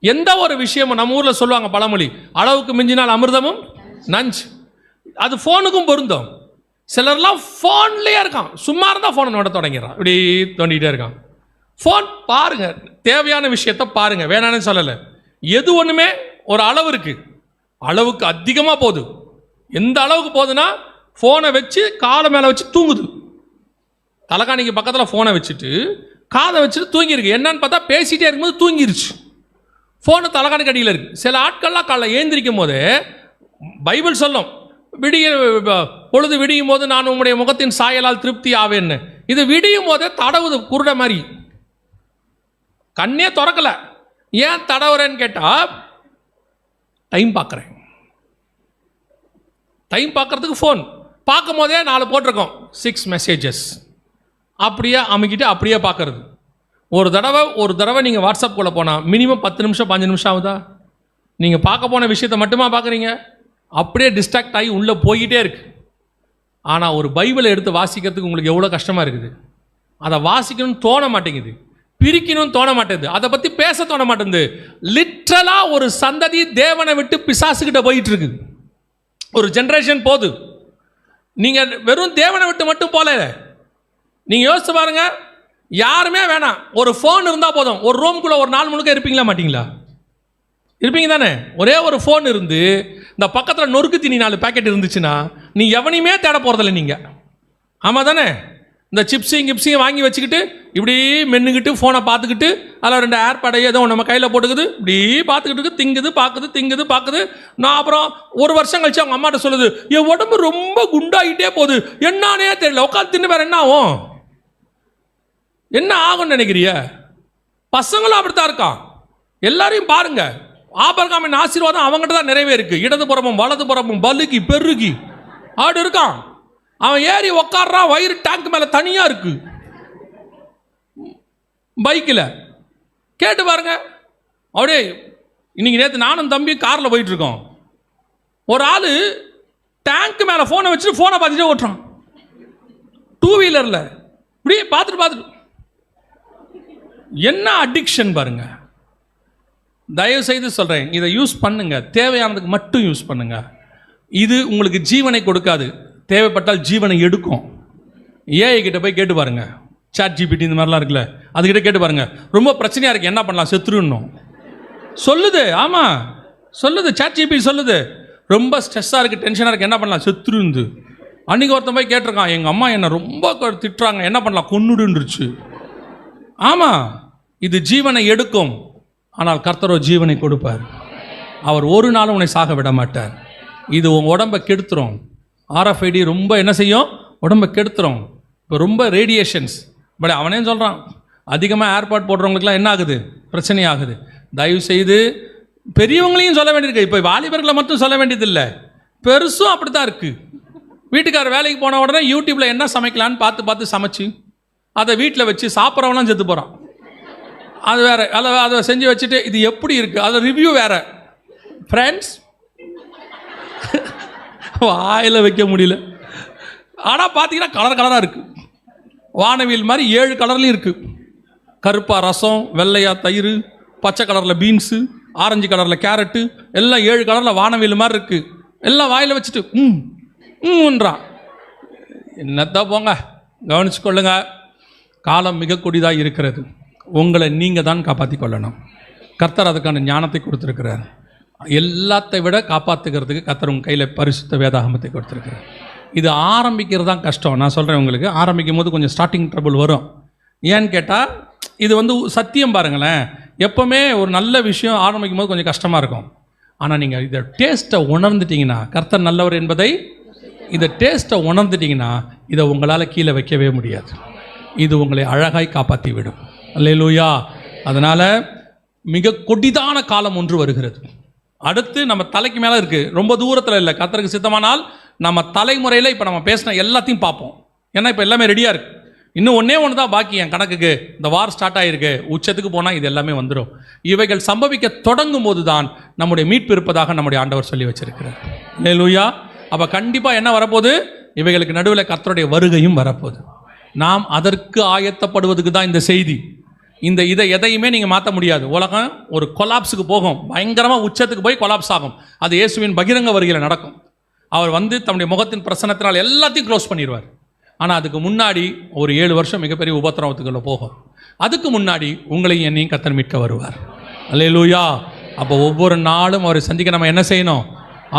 எந்த ஒரு விஷயமும் நம்ம ஊரில் சொல்லுவாங்க பழமொழி, அளவுக்கு மிஞ்சினால் அமிர்தமும் நஞ்சு. அது ஃபோனுக்கும் பொருந்தும். சிலர்லாம் ஃபோன்லேயே இருக்கான், சும்மா இருந்தால் ஃபோனை நோட தொடங்கிறான், இப்படி தோண்டிகிட்டே இருக்கான். ஃபோன் பாருங்கள், தேவையான விஷயத்த பாருங்கள், வேணான்னு சொல்லலை. எது ஒன்றுமே ஒரு அளவு இருக்குது. அளவுக்கு அதிகமாக போகுது. எந்த அளவுக்கு போகுதுன்னா, ஃபோனை வச்சு காலை மேலே வச்சு தூங்குது. தலைகாணிக்கு பக்கத்தில் ஃபோனை வச்சுட்டு காதை வச்சுட்டு தூங்கியிருக்கு. என்னன்னு பார்த்தா பேசிகிட்டே இருக்கும்போது தூங்கிருச்சு. ஃபோனு தலைகாணிக்கு அடியில் இருக்குது. சில ஆட்கள்லாம் காலைல ஏந்திரிக்கும் போது பைபிள் சொல்லும், பொழுது விடியும் போது நான் உம்முடைய முகத்தின் சாயலால் திருப்தி ஆவேன்னு. இது விடியும் போதே தடவுது, குருட மாதிரி. கண்ணே திறக்கல. ஏன் தடவுறேன்னு கேட்டால், டைம் பார்க்குறேன். டைம் பார்க்குறதுக்கு ஃபோன் பார்க்கும் போதே 4 போட்டிருக்கோம், 6 மெசேஜஸ். அப்படியே அமைக்கிட்டு அப்படியே பார்க்கறது. ஒரு தடவை நீங்கள் வாட்ஸ்அப்புக்குள்ளே போனால் மினிமம் 10 நிமிஷம் 5 நிமிஷம் ஆகுதா? நீங்கள் பார்க்க போன விஷயத்தை மட்டுமா பார்க்குறீங்க? அப்படியே டிஸ்ட்ராக்ட் ஆகி உள்ளே போய்கிட்டே இருக்கு. ஆனால் ஒரு பைபிளை எடுத்து வாசிக்கிறதுக்கு உங்களுக்கு எவ்வளோ கஷ்டமாக இருக்குது. அதை வாசிக்கணும்னு தோண மாட்டேங்குது, பிரிக்கணும்னு தோண மாட்டேங்குது, அதை பற்றி பேச தோண மாட்டேங்குது. லிட்ரலாக ஒரு சந்ததி தேவனை விட்டு பிசாசுக்கிட்ட போயிட்டு இருக்குது. ஒரு ஜென்ரேஷன் போகுது. நீங்கள் வெறும் தேவனை விட்டு மட்டும் போல, நீங்கள் யோசிச்சு பாருங்க. யாருமே வேணாம், ஒரு ஃபோன் இருந்தால் போதும். ஒரு ரூம்குள்ளே ஒரு நாள் முழுக்க இருப்பீங்களா மாட்டீங்களா? இருப்பீங்க தானே? ஒரே ஒரு ஃபோன் இருந்து இந்த பக்கத்தில் நொறுக்கு தீனி 4 பேக்கெட் இருந்துச்சுன்னா நீ எவனையுமே தேட போகிறதில்ல நீங்கள். ஆமாம் தானே? இந்த சிப்ஸையும் கிப்ஸையும் வாங்கி வச்சுக்கிட்டு இப்படி மென்னுக்கிட்டு ஃபோனை பார்த்துக்கிட்டு அதில் 2 ஏர்பேடை ஏதோ நம்ம கையில் போட்டுக்குது, இப்படி பார்த்துக்கிட்டு திங்குது பார்க்குது. நான் அப்புறம் ஒரு வருஷம் கழிச்சு அவங்க அம்மாட்ட சொல்லுது, என் உடம்பு ரொம்ப குண்டாகிட்டே போகுது, என்னானே தெரியல, உட்காந்து தின்னு வேறு என்ன ஆகும்? என்ன ஆகும்னு நினைக்கிறிய? பசங்களும் அப்படித்தான் இருக்கான். எல்லாரையும் பாருங்க, ஆபிரகாமின் ஆசீர்வாதம் அவங்ககிட்ட தான் நிறைவே இருக்கு. இடதுபுறமும் வலதுபுறமும் பலுகி பெருகி ஆடு இருக்கான். அவன் ஏறி உக்காடுறான், வயிறு டேங்க் மேல தனியா இருக்கு. பைக்கில் கேட்டு பாருங்க. அப்படியே இன்னைக்கு நேற்று நானும் தம்பி காரில் போயிட்டு இருக்கோம். ஒரு ஆள் டேங்க் மேலே ஃபோனை வச்சுட்டு ஃபோனை பார்த்துட்டே ஓட்டுறான். 2 வீலரில் இப்படியே பார்த்துட்டு என்ன அடிக்ஷன் பாருங்க. தயவு செய்து சொல்கிறேன், இதை யூஸ் பண்ணுங்க, தேவையானதுக்கு மட்டும் யூஸ் பண்ணுங்க. இது உங்களுக்கு ஜீவனை கொடுக்காது, தேவைப்பட்டால் ஜீவனை எடுக்கும். ஏஐ கிட்ட போய் கேட்டு பாருங்க, ChatGPT இந்த மாதிரிலாம் இருக்குல்ல, அதுக்கிட்ட கேட்டு பாருங்க. ரொம்ப பிரச்சனையாக இருக்குது, என்ன பண்ணலாம், செத்துருன்னும் சொல்லுது. ஆமாம் சொல்லுது, ChatGPT சொல்லுது. ரொம்ப ஸ்ட்ரெஸ்ஸாக இருக்குது, டென்ஷனாக இருக்குது, என்ன பண்ணலாம், செத்துருந்து. அன்றைக்கி ஒருத்தன் போய் கேட்டிருக்கான், எங்கள் அம்மா என்னை ரொம்ப திட்டுறாங்க, என்ன பண்ணலாம், கொன்னுடுன்றுச்சு. ஆமாம், இது ஜீவனை எடுக்கும், ஆனால் கர்த்தரோ ஜீவனை கொடுப்பார். அவர் ஒரு நாளும் உன்னை சாக விட மாட்டார். இது உங்கள் உடம்பை கெடுத்துரும். RFID ரொம்ப என்ன செய்யும், உடம்பை கெடுத்துரும். இப்போ ரொம்ப ரேடியேஷன்ஸ். பட் அவனே சொல்கிறான், அதிகமாக ஏர்பாட் போடுறவங்களுக்குலாம் என்ன ஆகுது, பிரச்சனை ஆகுது. தயவு செய்து பெரியவங்களையும் சொல்ல வேண்டியிருக்கு. இப்போ வாலிபர்களை மட்டும் சொல்ல வேண்டியதில்லை, பெருசும் அப்படி தான் இருக்குது. வீட்டுக்காரர் வேலைக்கு போன உடனே யூடியூப்பில் என்ன சமைக்கலான்னு பார்த்து சமைச்சு அதை வீட்டில் வச்சு சாப்பிட்றவங்களாம் செத்து போகிறான். அது வேறு, அதை செஞ்சு வச்சுட்டு இது எப்படி இருக்குது, அதை ரிவ்யூ வேறு. ஃப்ரெண்ட்ஸ் வாயில் வைக்க முடியல. ஆனால் பார்த்தீங்கன்னா கலராக இருக்குது. வானவில் மாதிரி 7 கலர்லையும் இருக்குது. கருப்பாக ரசம், வெள்ளையா தயிர், பச்சை கலரில் பீன்ஸு, ஆரஞ்சு கலரில் கேரட்டு, எல்லாம் 7 கலரில் வானவில் மாதிரி இருக்குது. எல்லாம் வாயில் வச்சுட்டு ன்றான். என்னத்தான் போங்க, கவனிச்சு கொள்ளுங்க. காலம் மிக கொடிதாக இருக்கிறது. உங்களை நீங்கள் தான் காப்பாற்றி கொள்ளணும். கர்த்தர் அதுக்கான ஞானத்தை கொடுத்துருக்கிறார். எல்லாத்தை விட காப்பாற்றுக்கிறதுக்கு கர்த்தர் உங்கள் கையில் பரிசுத்த வேதாகமத்தை கொடுத்துருக்கிறார். இது ஆரம்பிக்கிறது தான் கஷ்டம். நான் சொல்கிறேன் உங்களுக்கு, ஆரம்பிக்கும் போது கொஞ்சம் ஸ்டார்டிங் ட்ரபிள் வரும். ஏன்னு கேட்டால் இது சத்தியம் பாருங்களேன். எப்போவுமே ஒரு நல்ல விஷயம் ஆரம்பிக்கும் போது கொஞ்சம் கஷ்டமாக இருக்கும். ஆனால் நீங்கள் இதை டேஸ்ட்டை உணர்ந்துட்டிங்கன்னா, கர்த்தர் நல்லவர் என்பதை இதை டேஸ்ட்டை உணர்ந்துட்டிங்கன்னா இதை உங்களால் கீழே வைக்கவே முடியாது. இது உங்களை அழகாய் காப்பாற்றி விடும். அல்லேலூயா. அதனால் மிக கொடிதான காலம் ஒன்று வருகிறது. அடுத்து நம்ம தலைக்கு மேலே இருக்குது, ரொம்ப தூரத்தில் இல்லை. கர்த்தருக்கு சித்தமானால் நம்ம தலைமுறையில் இப்போ நம்ம பேசின எல்லாத்தையும் பார்ப்போம். ஏன்னா இப்போ எல்லாமே ரெடியாக இருக்குது. இன்னும் ஒன்று தான் பாக்கி என் கணக்குக்கு. இந்த வார் ஸ்டார்ட் ஆகிருக்கு, உச்சத்துக்கு போனால் இது எல்லாமே வந்துடும். இவைகள் சம்பவிக்க தொடங்கும் போது தான் நம்முடைய மீட்பு இருப்பதாக நம்முடைய ஆண்டவர் சொல்லி வச்சிருக்கிறார். அல்லேலூயா. அப்போ கண்டிப்பாக என்ன வரப்போகுது, இவைகளுக்கு நடுவில் கர்த்தருடைய வருகையும் வரப்போகுது. நாம் அதற்கு ஆயத்தப்படுவதுக்கு தான் இந்த செய்தி. இதை எதையுமே நீங்கள் மாற்ற முடியாது. உலகம் ஒரு கொலாப்ஸுக்கு போகும், பயங்கரமாக உச்சத்துக்கு போய் கொலாப்ஸ் ஆகும். அது இயேசுவின் பகிரங்க வருகையில் நடக்கும். அவர் தம்முடைய முகத்தின் பிரசன்னத்தினால் எல்லாத்தையும் க்ளோஸ் பண்ணிடுவார். ஆனால் அதுக்கு முன்னாடி ஒரு 7 வருஷம் மிகப்பெரிய உபத்திரவத்துக்குள்ள போகும். அதுக்கு முன்னாடி உங்களையும் என்னையும் கர்த்தர் மீட்க வருவார். அல்லேலூயா. அப்போ ஒவ்வொரு நாளும் அவரை சந்திக்க நம்ம என்ன செய்யணும்,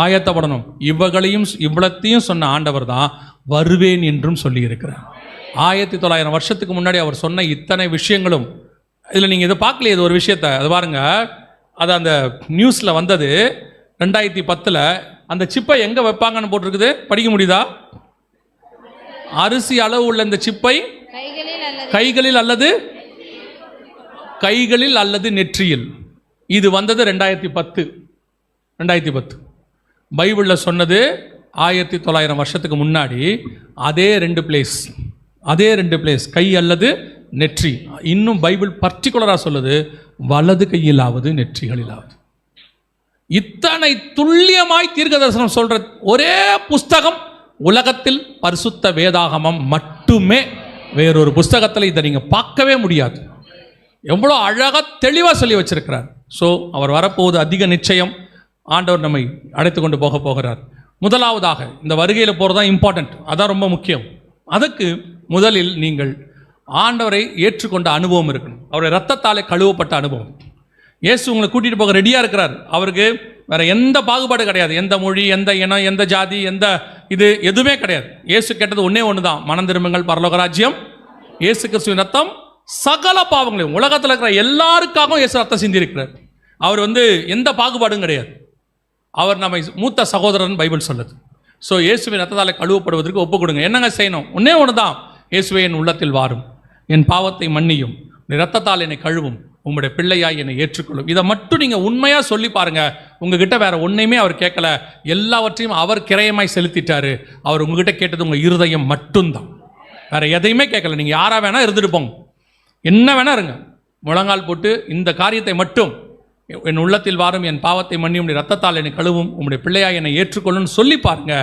ஆயத்தப்படணும். இவ்வளத்தையும் சொன்ன ஆண்டவர் தான் வருவேன் என்றும் சொல்லி இருக்கிறார். 1900 வருஷத்துக்கு முன்னாடி அவர் சொன்ன இத்தனை விஷயங்களும் இதில் நீங்கள் இதை பார்க்கலையே. இது ஒரு விஷயத்தை அது பாருங்க, அது அந்த நியூஸில் வந்தது 2010. அந்த சிப்பை எங்கே வைப்பாங்கன்னு போட்டிருக்குது, படிக்க முடியுதா? அரிசி அளவு உள்ள இந்த சிப்பை கைகளில் அல்லது நெற்றியில். இது வந்தது 2010. பைபிளில் சொன்னது 1900 வருஷத்துக்கு முன்னாடி. அதே ரெண்டு பிளேஸ் கை அல்லது நெற்றி. இன்னும் பைபிள் பர்டிகுலராக சொல்லுது, வலது கையிலாவது நெற்றிகளிலாவது. இத்தனை துல்லியமாய் தீர்க்க தரிசனம் சொல்ற ஒரே புஸ்தகம் உலகத்தில் பரிசுத்த வேதாகமம் மட்டுமே. வேறொரு புஸ்தகத்தில் இதை நீங்கள் பார்க்கவே முடியாது. எவ்வளோ அழகாக தெளிவாக சொல்லி வச்சிருக்கிறார். ஸோ அவர் வரப்போவது அதிக நிச்சயம். ஆண்டவர் நம்மை அழைத்து கொண்டு போகிறார். முதலாவதாக இந்த வருகையில் போகிறது தான் இம்பார்ட்டண்ட், அதான் ரொம்ப முக்கியம். அதுக்கு முதலில் நீங்கள் ஆண்டவரை ஏற்றுக்கொண்ட அனுபவம் இருக்கணும். அவருடைய இரத்தத்தாலே கழுவப்பட்ட அனுபவம். இயேசு உங்களை கூட்டிகிட்டு போக ரெடியாக இருக்கிறார். அவருக்கு வேற எந்த பாகுபாடு கிடையாது. எந்த மொழி, எந்த இனம், எந்த ஜாதி, எந்த இது எதுவுமே கிடையாது. இயேசு கேட்டது ஒன்றே ஒன்று தான், மனம் திரும்புங்கள், பரலோக ராஜ்யம். இயேசு கிறிஸ்துவின் ரத்தம் சகல பாவங்களையும், உலகத்தில் இருக்கிற எல்லாருக்காகவும் இயேசு ரத்தம் சிந்திருக்கிறார். அவர் எந்த பாகுபாடும் கிடையாது. அவர் நம்மை மூத்த சகோதரன் பைபிள் சொல்லுது. ஸோ இயேசுவின் ரத்தத்தால் கழுவப்படுவதற்கு ஒப்பு கொடுங்க. என்னங்க செய்யணும்? ஒன்றே ஒன்று தான், இயேசுவே என் உள்ளத்தில் வாரும், என் பாவத்தை மன்னியும், நீ ரத்தத்தால் என்னை கழுவும், உங்களுடைய பிள்ளையாய் என்னை ஏற்றுக்கொள்ளும். இதை மட்டும் நீங்கள் உண்மையாக சொல்லி பாருங்க. உங்ககிட்ட வேற ஒன்றையுமே அவர் கேட்கல, எல்லாவற்றையும் அவர் கிரயமாய் செலுத்திட்டாரு. அவர் உங்ககிட்ட கேட்டது உங்கள் இருதயம் மட்டும்தான், வேற எதையுமே கேட்கல. நீங்கள் யாராக வேணால் இருந்துட்டு போங்க, என்ன வேணா இருங்க, முழங்கால் போட்டு இந்த காரியத்தை மட்டும், என் உள்ளத்தில் வாரும், என் பாவத்தை மன்னியும், உடைய ரத்தத்தால் என்னை கழுவும், உங்களுடைய பிள்ளையாய் என்னை ஏற்றுக்கொள்ளுன்னு சொல்லி பாருங்க.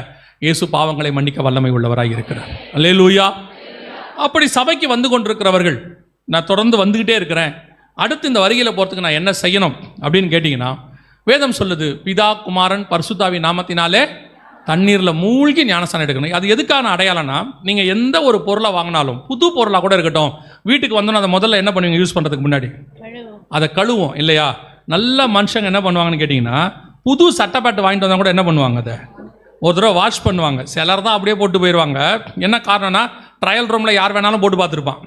இயேசு பாவங்களை மன்னிக்க வல்லமை உள்ளவராய் இருக்கிறார். அல்லேலூயா. அப்படி சபைக்கு வந்து கொண்டிருக்கிறவர்கள், நான் தொடர்ந்து வந்துக்கிட்டே இருக்கிறேன், அடுத்து இந்த வருகையில் போகிறதுக்கு நான் என்ன செய்யணும் அப்படின்னு கேட்டிங்கன்னா, வேதம் சொல்லுது, பிதா குமாரன் பரிசுத்தாவி நாமத்தினாலே தண்ணீரில் மூழ்கி ஞானஸ்நானம் எடுக்கணும். அது எதுக்கான அடையாளம்னா, நீங்கள் எந்த ஒரு பொருளை வாங்கினாலும், புது பொருளாக கூட இருக்கட்டும், வீட்டுக்கு வந்தோன்னா அதை முதல்ல என்ன பண்ணுவீங்க? யூஸ் பண்ணுறதுக்கு முன்னாடி அதை கழுவோம் இல்லையா? நல்ல மனுஷங்க என்ன பண்ணுவாங்கன்னு கேட்டிங்கன்னா, புது சட்டை பேட்டு வாங்கிட்டு வந்தால் கூட என்ன பண்ணுவாங்க? அதை ஒரு தடவை வாஷ் பண்ணுவாங்க. சிலர் தான் அப்படியே போட்டு போயிடுவாங்க. என்ன காரணம்னா, ட்ரையல் ரூமில் யார் வேணாலும் போட்டு பார்த்துருப்பான்.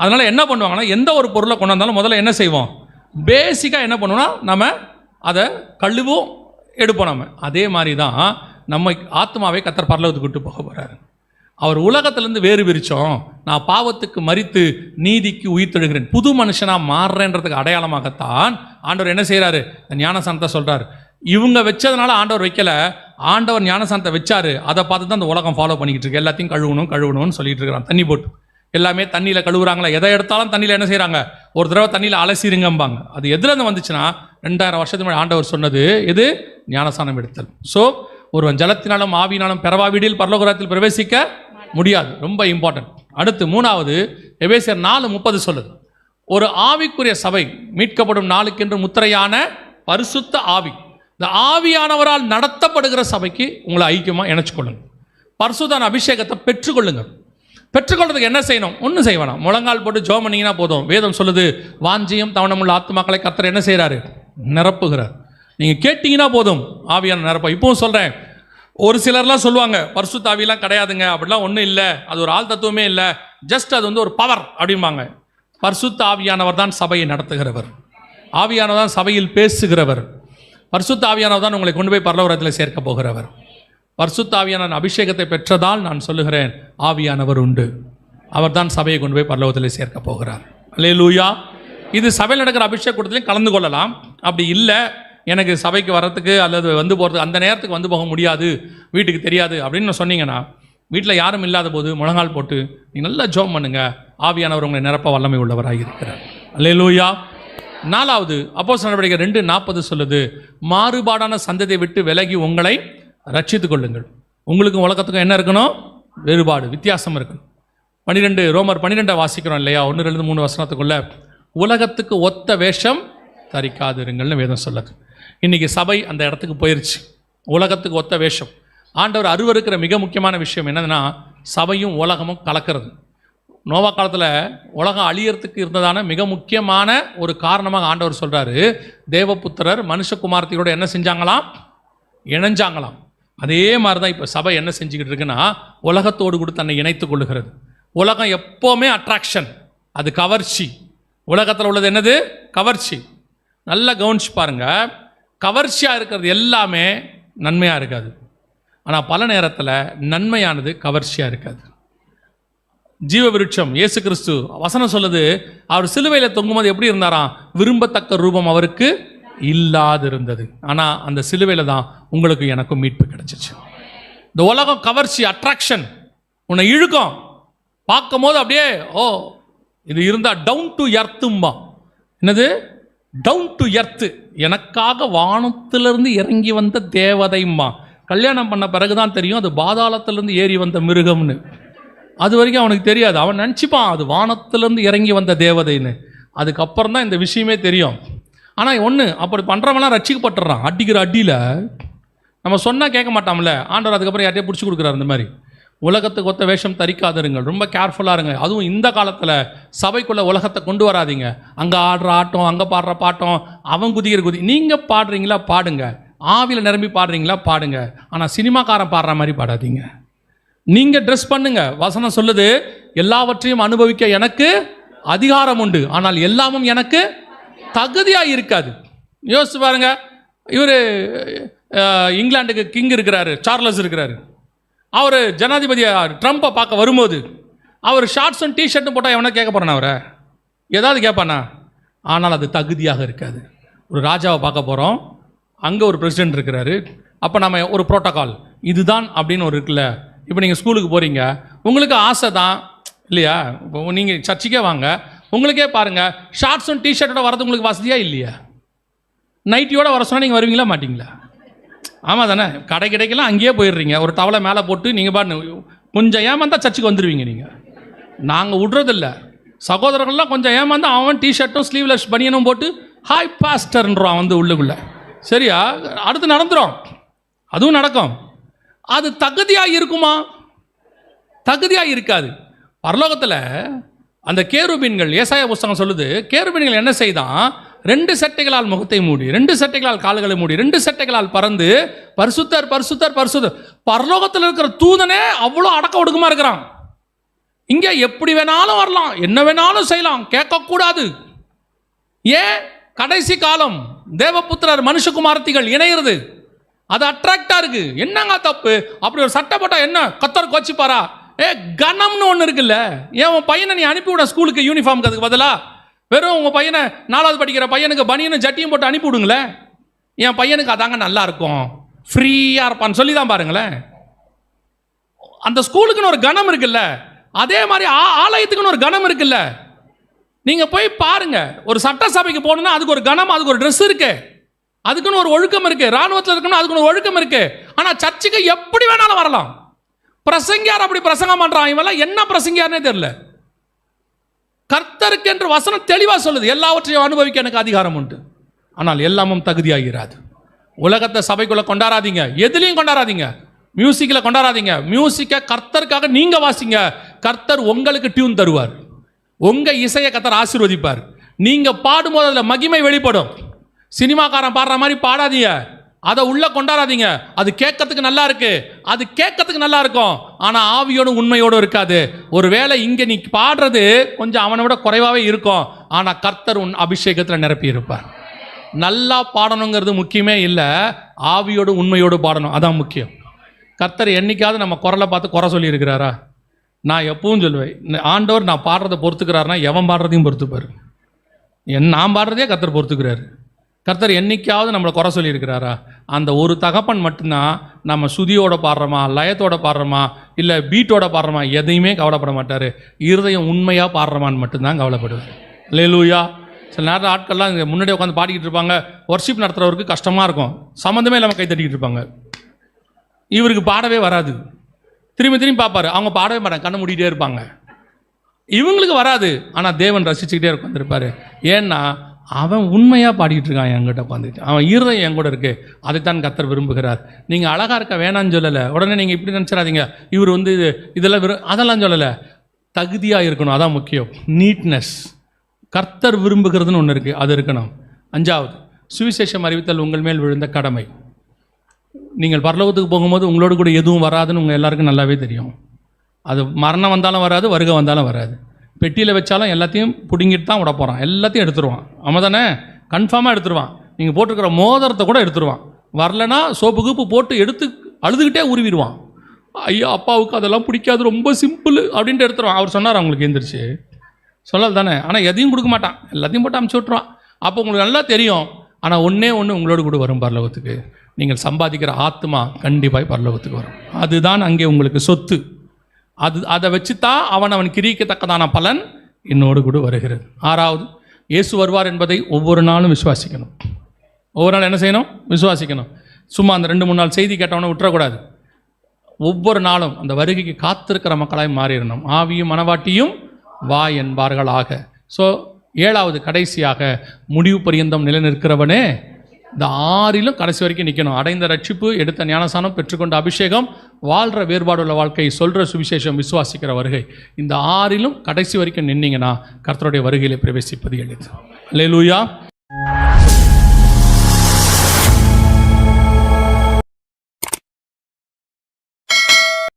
அதனால் என்ன பண்ணுவாங்கன்னா, எந்த ஒரு பொருளை கொண்டு வந்தாலும் முதல்ல என்ன செய்வோம்? பேசிக்காக என்ன பண்ணுவோம்னா, நம்ம அதை கழுவும் எடுப்போம். நம்ம அதே மாதிரி தான் நம்ம ஆத்மாவை கர்த்தர் பரலோகத்துக்கு விட்டு போக போகிறார். அவர் உலகத்திலேருந்து வேறு பிரித்தோம், நான் பாவத்துக்கு மரித்து நீதிக்கு உயிர்த்தெழுகிறேன், புது மனுஷனாக மாறுறேன்றதுக்கு அடையாளமாகத்தான் ஆண்டவர் என்ன செய்கிறாரு? ஞானஸ்நானத்தை சொல்கிறார். இவங்க வச்சதுனால ஆண்டவர் வைக்கல, ஆண்டவர் ஞானஸ்நானத்தை வச்சாரு. அதை பார்த்து தான் அந்த உலகம் ஃபாலோ பண்ணிக்கிட்டு இருக்கு. எல்லாத்தையும் கழுவணும்னு சொல்லிட்டு இருக்கிறான். தண்ணி போட்டு எல்லாமே தண்ணியில் கழுவுறாங்களா? எதை எடுத்தாலும் தண்ணியில் என்ன செய்கிறாங்க? ஒரு தடவை தண்ணியில் அலசிருங்கம்பாங்க. அது எதுலேருந்து வந்துச்சுன்னா, 2000 வருஷத்துக்கு முன்னாடி ஆண்டவர் சொன்னது எது? ஞானஸ்நானம் எடுத்தல். ஸோ ஒருவன் ஜலத்தினாலும் ஆவியினாலும் பெறவாவிடில் பரலோகத்தில் பிரவேசிக்க முடியாது. ரொம்ப இம்பார்ட்டன்ட். அடுத்து 3வது எபேசியர் 4:30 சொல்லுது, ஒரு ஆவிக்குரிய சபை மீட்கப்படும் நாளுக்கென்று முத்திரையான பரிசுத்த ஆவி, இந்த ஆவியானவரால் நடத்தப்படுகிற சபைக்கு உங்களை ஐக்கியமாக இணைச்சிக்கொள்ளுங்க. பரிசுத்தான அபிஷேகத்தை பெற்றுக்கொள்ளுங்க. பெற்றுக்கொள்றதுக்கு என்ன செய்யணும்? ஒன்றும் செய்ய வேணாம், முழங்கால் போட்டு ஜெபம் பண்ணீங்கன்னா போதும். வேதம் சொல்லுது, வாஞ்சியும் தவணமுள்ள ஆத்துமாக்களை கர்த்தர் என்ன செய்கிறாரு? நிரப்புகிறார். நீங்கள் கேட்டிங்கன்னா போதும், ஆவியான நிரப்ப. இப்போவும் சொல்கிறேன், ஒரு சிலர்லாம் சொல்லுவாங்க, பரிசுத்த ஆவியெல்லாம் கிடையாதுங்க, அப்படிலாம் ஒன்றும் இல்லை, அது ஒரு ஆள் தத்துவமே இல்லை, ஜஸ்ட் அது ஒரு பவர் அப்படிம்பாங்க. பரிசுத்த ஆவியானவர் தான் சபையை நடத்துகிறவர், ஆவியானவர் தான் சபையில் பேசுகிறவர், பரிசுத்த ஆவியானவர் தான் உங்களை கொண்டு போய் பரலோகத்தில் சேர்க்க போகிறவர். பரிசுத்த ஆவியான அபிஷேகத்தை பெற்றதால் நான் சொல்லுகிறேன், ஆவியானவர் உண்டு, அவர் தான் சபையை கொண்டு போய் பரலோகத்தில் சேர்க்க போகிறார். அல்லேலூயா. இது சபையில் நடக்கிற அபிஷேக கூட்டத்திலையும் கலந்து கொள்ளலாம். அப்படி இல்லை, எனக்கு சபைக்கு வர்றதுக்கு அல்லது வந்து போகிறதுக்கு அந்த நேரத்துக்கு வந்து போக முடியாது, வீட்டுக்கு தெரியாது அப்படின்னு சொன்னீங்கன்னா, வீட்டில் யாரும் இல்லாத போது முழங்கால் போட்டு நீ நல்லா ஜெபம் பண்ணுங்க, ஆவியானவர் உங்களை நிரப்ப வல்லமை உள்ளவராக இருக்கிறார். அல்லேலூயா. 4வது அப்போஸ்தலர் நடவடிக்கை 2:40 சொல்லுது, மாறுபாடான சந்ததியை விட்டு விலகி உங்களை ரட்சித்துக் கொள்ளுங்கள். உங்களுக்கும் உலகத்துக்கும் என்ன இருக்கணும்? வேறுபாடு, வித்தியாசம் இருக்கணும். ரோமர் 12 வாசிக்கிறோம் இல்லையா? 1-3 வசனத்துக்குள்ள, உலகத்துக்கு ஒத்த வேஷம் தரிக்காதிருங்கள்னு வேதம் சொல்லுது. இன்றைக்கி சபை அந்த இடத்துக்கு போயிடுச்சு, உலகத்துக்கு ஒத்த வேஷம். ஆண்டவர் அருவருக்கிற மிக முக்கியமான விஷயம் என்னதுன்னா, சபையும் உலகமும் கலக்கிறது. நோவா காலத்தில் உலகம் அழியறதுக்கு இருந்ததான மிக முக்கியமான ஒரு காரணமாக ஆண்டவர் சொல்கிறாரு, தேவபுத்திரர் மனுஷகுமாரத்தியோட என்ன செஞ்சாங்களாம்? இணைஞ்சாங்களாம். அதே மாதிரி தான் இப்போ சபை என்ன செஞ்சுக்கிட்டு இருக்குன்னா, உலகத்தோடு கூட தன்னை இணைத்து கொள்ளுகிறது. உலகம் எப்போவுமே அட்ராக்ஷன், அது கவர்ச்சி. உலகத்தில் உள்ளது என்னது? கவர்ச்சி. நல்லா கவனிச்சு பாருங்க, கவர்ச்சியாக இருக்கிறது எல்லாமே நன்மையாக இருக்காது. ஆனால் பல நேரத்தில் நன்மையானது கவர்ச்சியாக இருக்காது. ஜீவ விருட்சம் இயேசு கிறிஸ்து வசனம் சொல்லுது, அவர் சிலுவையில் தொங்கும்போது எப்படி இருந்தாராம்? விரும்பத்தக்க ரூபம் அவருக்கு இல்லாதிருந்தது. ஆனால் அந்த சிலுவையில் தான் உங்களுக்கு எனக்கும் மீட்பு கிடைச்சிச்சு. இந்த உலகம் கவர்ச்சி, அட்ராக்ஷன், உன்னை இழுக்கும். பார்க்கும் போது அப்படியே இது இருந்தால் டவுன் டு எர்த்தும்பா. என்னது? டவுன் டு எர்த்து, எனக்காக வானத்திலிருந்து இறங்கி வந்த தேவதைம்மா. கல்யாணம் பண்ண பிறகுதான் தெரியும் அது பாதாளத்திலிருந்து ஏறி வந்த மிருகம்னு. அது வரைக்கும் அவனுக்கு தெரியாது. அவன் நினச்சிப்பான் அது வானத்திலிருந்து இறங்கி வந்த தேவதைன்னு. அதுக்கப்புறம் தான் இந்த விஷயமே தெரியும். ஆனால் அப்படி பண்ணுறவங்களாம் ரட்சிக்கப்பட்டுறான். அடிக்கிற அடியில் நம்ம சொன்னால் கேட்க மாட்டாம்ல, ஆண்டவர் அதுக்கப்புறம் யார்ட்டையே பிடிச்சி கொடுக்குறாரு. இந்த மாதிரி உலகத்துக்கு ஒத்த வேஷம் தரிக்காதிருங்கள். ரொம்ப கேர்ஃபுல்லாக இருங்க. அதுவும் இந்த காலத்தில் சபைக்குள்ளே உலகத்தை கொண்டு வராதிங்க. அங்கே ஆடுற ஆட்டம், அங்கே பாடுற பாட்டம், அவன் குதிக்கிற குதி. நீங்கள் பாடுறீங்களா பாடுங்க, ஆவியில் நிரம்பி பாடுறீங்களா பாடுங்க. ஆனால் சினிமாக்காரன் பாடுற மாதிரி பாடாதீங்க. நீங்கள் ட்ரெஸ் பண்ணுங்க. வசனம் சொல்லுது, எல்லாவற்றையும் அனுபவிக்க எனக்கு அதிகாரம் உண்டு, ஆனால் எல்லாமும் எனக்கு தகுதியாக இருக்காது. யோசிச்சு பாருங்க. இவர் இங்கிலாந்துக்கு கிங் இருக்கிறாரு, சார்லஸ் இருக்கிறாரு. அவர் ஜனாதிபதியாக ட்ரம்ப்பை பார்க்க வரும்போது அவர் ஷார்ட்ஸும் டிஷர்ட்டும் போட்டால் எவனா கேட்க போகிறான்? அவரை ஏதாவது கேட்பானா? ஆனால் அது தகுதியாக இருக்காது. ஒரு ராஜாவை பார்க்க போகிறோம், அங்கே ஒரு பிரசிடென்ட் இருக்கிறாரு. அப்போ நம்ம ஒரு ப்ரோட்டோக்கால் இதுதான் அப்படின்னு ஒரு இருக்குல்ல. இப்போ நீங்கள் ஸ்கூலுக்கு போகிறீங்க, உங்களுக்கு ஆசை தான் இல்லையா? இப்போ நீங்கள் சர்ச்சுக்கே வாங்க, உங்களுக்கே பாருங்கள், ஷார்ட்ஸும் டிஷர்ட்டோட வரது உங்களுக்கு வசதியாக இல்லையா? நைட்டியோட வர சொன்னால் நீங்கள் வருவீங்களா மாட்டிங்களா? ஆமாம் தானே? கடை கிடைக்கலாம் அங்கேயே போயிடுறீங்க. ஒரு டவலை மேலே போட்டு நீங்கள் பாட்டு கொஞ்சம் ஏமாந்தா சர்ச்சுக்கு வந்துடுவீங்க. நீங்கள் நாங்கள் விட்றதில்ல. சகோதரர்கள்லாம் கொஞ்சம் ஏமாந்தா அவன் டிஷர்ட்டும் ஸ்லீவ்லெஸ் பனியனும் போட்டு ஹாய் பாஸ்டர்ன்றான் வந்து உள்ளுக்குள்ளே. சரியா? அடுத்து நடந்துடும், அதுவும் நடக்கும். அது தகுதியாக இருக்குமா? தகுதியாக இருக்காது. பரலோகத்தில் அந்த கேருபீன்கள், ஏசாயா புஸ்தகம் சொல்லுது, கேருபீன்கள் என்ன செய்தான்? 2 சட்டைகளால் முகத்தை மூடி, 2 சட்டைகளால் கால்களை மூடி, 2 சட்டைகளால் பறந்து பரிசுத்தர் பரிசுத்தர் பரிசுத்தர். பரலோகத்தில் இருக்கிற தூதனே அவ்வளோ அடக்க ஒடுக்கமாக இருக்கிறான். இங்கே எப்படி வேணாலும் வரலாம், என்ன வேணாலும் செய்யலாம், கேட்கக்கூடாது. ஏன்? கடைசி காலம், தேவபுத்திரர் மனுஷகுமாரத்திகள் இணையிறது, அது அட்ராக்டாக இருக்கு. என்னங்க தப்பு? அப்படி ஒரு சட்டை போட்டால் என்ன கத்தர் கோச்சிப்பாரா? கணம்னு ஒன்று இருக்குல்ல. ஏன் உன் பையனை நீ அனுப்பிவிட ஸ்கூலுக்கு யூனிஃபார்முக்கு அதுக்கு பதிலாக வெறும் உங்கள் பையனை 4வது படிக்கிற பையனுக்கு பனியனும் ஜட்டியும் போட்டு அனுப்பி விடுங்களேன். என் பையனுக்கு அதாங்க நல்லா இருக்கும், ஃப்ரீயாக இருப்பான்னு சொல்லி தான் பாருங்களேன். அந்த ஸ்கூலுக்குன்னு ஒரு கணம் இருக்குல்ல, அதே மாதிரி ஆலயத்துக்குன்னு ஒரு கணம் இருக்குல்ல. நீங்கள் போய் பாருங்க, ஒரு சட்டசபைக்கு போகணுன்னா அதுக்கு ஒரு கணம், அதுக்கு ஒரு ட்ரெஸ் இருக்கு, அதுக்குன்னு ஒரு ஒழுக்கம் இருக்கு. இராணுவத்தில் இருக்கணும், அதுக்குன்னு ஒரு ஒழுக்கம் இருக்கு. ஆனால் சர்ச்சுக்கு எப்படி வேணாலும் வரலாம். பிரசங்கியார் அப்படி பிரசங்கம் பண்றான், இவெல்லாம் என்ன பிரசங்கியார்னே தெரியல. கர்த்தருக்கு என்று வசனம் தெளிவாக சொல்லுது, எல்லாவற்றையும் அனுபவிக்க எனக்கு அதிகாரம் உண்டு, ஆனால் எல்லாமும் தகுதியாகிறாது. உலகத்தை சபைக்குள்ள கொண்டாடாதீங்க, எதுலையும் கொண்டாடாதீங்க. மியூசிக்கில் கொண்டாடாதீங்க. மியூசிக்கை கர்த்தருக்காக நீங்கள் வாசிங்க. கர்த்தர் உங்களுக்கு டியூன் தருவார், உங்கள் இசையை கர்த்தர் ஆசீர்வதிப்பார். நீங்கள் பாடும்போது அதில் மகிமை வெளிப்படும். சினிமாக்காரன் பாடுற மாதிரி பாடாதீங்க, அதை உள்ள கொண்டாடாதீங்க. அது கேட்கறதுக்கு நல்லா இருக்கு, அது கேட்கறதுக்கு நல்லா இருக்கும், ஆனால் ஆவியோடு உண்மையோடு இருக்காது. ஒருவேளை இங்கே நீ பாடுறது கொஞ்சம் அவனை விட குறைவாகவே இருக்கும், ஆனால் கர்த்தர் உன் அபிஷேகத்தில் நிரப்பி இருப்பார். நல்லா பாடணுங்கிறது முக்கியமே இல்லை, ஆவியோடு உண்மையோடு பாடணும், அதான் முக்கியம். கர்த்தர் என்னைக்காவது நம்ம குரலை பார்த்து குறை சொல்லியிருக்கிறாரா? நான் எப்பவும் சொல்லுவேன், ஆண்டவர் நான் பாடுறதை பொறுத்துக்கிறாருன்னா எவன் பாடுறதையும் பொறுத்துப்பார். நான் பாடுறதே கர்த்தர் பொறுத்துக்கிறாரு. கர்த்தர் என்னைக்காவது நம்மளை குறை சொல்லியிருக்கிறாரா? அந்த ஒரு தகப்பன் மட்டும்தான் நம்ம சுதியோட பாடுறோமா, லயத்தோட பாடுறோமா, இல்லை பீட்டோட பாடுறோமா, எதையுமே கவலைப்பட மாட்டார். இருதயம் உண்மையாக பாடுறோமான்னு மட்டும்தான் கவலைப்படுவார். அல்லேலூயா. சில நேரத்தில் ஆட்கள்லாம் இங்கே முன்னாடி உட்காந்து பாடிக்கிட்டு இருப்பாங்க, ஒர்ஷிப் நடத்துகிறவருக்கு கஷ்டமாக இருக்கும், சம்மந்தமே இல்லாமல் கை தட்டிக்கிட்டு இருப்பாங்க. இவருக்கு பாடவே வராது, திரும்பி திரும்பி பார்ப்பார், அவங்க பாடவே மாட்டாங்க, கண்ணை மூடிட்டே இருப்பாங்க. இவங்களுக்கு வராது, ஆனால் தேவன் ரசிச்சுக்கிட்டே உட்காந்துருப்பார். ஏன்னா அவன் உண்மையாக பாடிக்கிட்டு இருக்கான், என்கிட்ட உட்காந்துட்டு, அவன் இருதயம் என் கூட இருக்குது. அதைத்தான் கர்த்தர் விரும்புகிறார். நீங்கள் அழகாக இருக்க வேணான்னு சொல்லலை, உடனே நீங்கள் இப்படி நினச்சிடாதீங்க, இவர் வந்து இதெல்லாம் அதெல்லாம் சொல்லலை. தகுதியாக இருக்கணும், அதான் முக்கியம். நீட்னஸ், கர்த்தர் விரும்புகிறதுன்னு ஒன்று இருக்குது, அது இருக்கணும். 5வது, சுவிசேஷம் அறிவித்தல் உங்கள் மேல் விழுந்த கடமை. நீங்கள் பரலோகத்துக்கு போகும்போது உங்களோட கூட எதுவும் வராதுன்னு உங்கள் எல்லாருக்கும் நல்லாவே தெரியும். அது மரணம் வந்தாலும் வராது, வருகை வந்தாலும் வராது. பெட்டியில் வச்சாலும் எல்லாத்தையும் பிடுங்கிட்டு தான் விட போகிறான், எல்லாத்தையும் எடுத்துருவான். ஆமாம் தானே? கன்ஃபார்மாக எடுத்துருவான். நீங்கள் போட்டிருக்கிற மோதிரத்தை கூட எடுத்துருவான். வரலன்னா சோப்பு கீப்பு போட்டு எடுத்து அழுதுகிட்டே உருவிடுவான். ஐயா அப்பாவுக்கு அதெல்லாம் பிடிக்காது, ரொம்ப சிம்பிள் அப்படின்ட்டு எடுத்துருவான். அவர் சொன்னார் அவங்களுக்கு எந்திரிச்சு சொல்லல் தானே, ஆனால் எதையும் கொடுக்க மாட்டான், எல்லாத்தையும் போட்டு அமுச்சு விட்ருவான். அப்போ உங்களுக்கு நல்லா தெரியும். ஆனால் ஒன்றே ஒன்று உங்களோட கூட வரும் பரலோகத்துக்கு, நீங்கள் சம்பாதிக்கிற ஆத்மா கண்டிப்பாக பரலோகத்துக்கு வரும். அதுதான் அங்கே உங்களுக்கு சொத்து. அதை வச்சுத்தான் அவன் கிரிக்கத்தக்கதான பலன் என்னோடு கூட வருகிறது. 6வது, இயேசு வருவார் என்பதை ஒவ்வொரு நாளும் விசுவாசிக்கணும். ஒவ்வொரு நாள் என்ன செய்யணும்? விசுவாசிக்கணும். சும்மா அந்த 2-3 நாள் செய்தி கேட்டவனை விட்டுறக்கூடாது. ஒவ்வொரு நாளும் அந்த வருகைக்கு காத்திருக்கிற மக்களாய் மாறிடணும். ஆவியும் மனவாட்டியும் வா என்பார்களாக. ஸோ 7வது, கடைசியாக, முடிவு பரியந்தம் நிலைநிற்கிறவனே இந்த 6லும் கடைசி வரைக்கும் நிற்கணும். அடைந்த ரட்சிப்பு, எடுத்த ஞானசானம், பெற்றுக்கொண்ட அபிஷேகம், வாழ்கிற வேறுபாடுள்ள வாழ்க்கை, சொல்கிற சுவிசேஷம், விசுவாசிக்கிற வருகை, இந்த 6லும் கடைசி வரைக்கும் நின்னீங்கன்னா கர்த்தருடைய வருகையிலே பிரவேசிப்பது எளிது. அல்லேலூயா.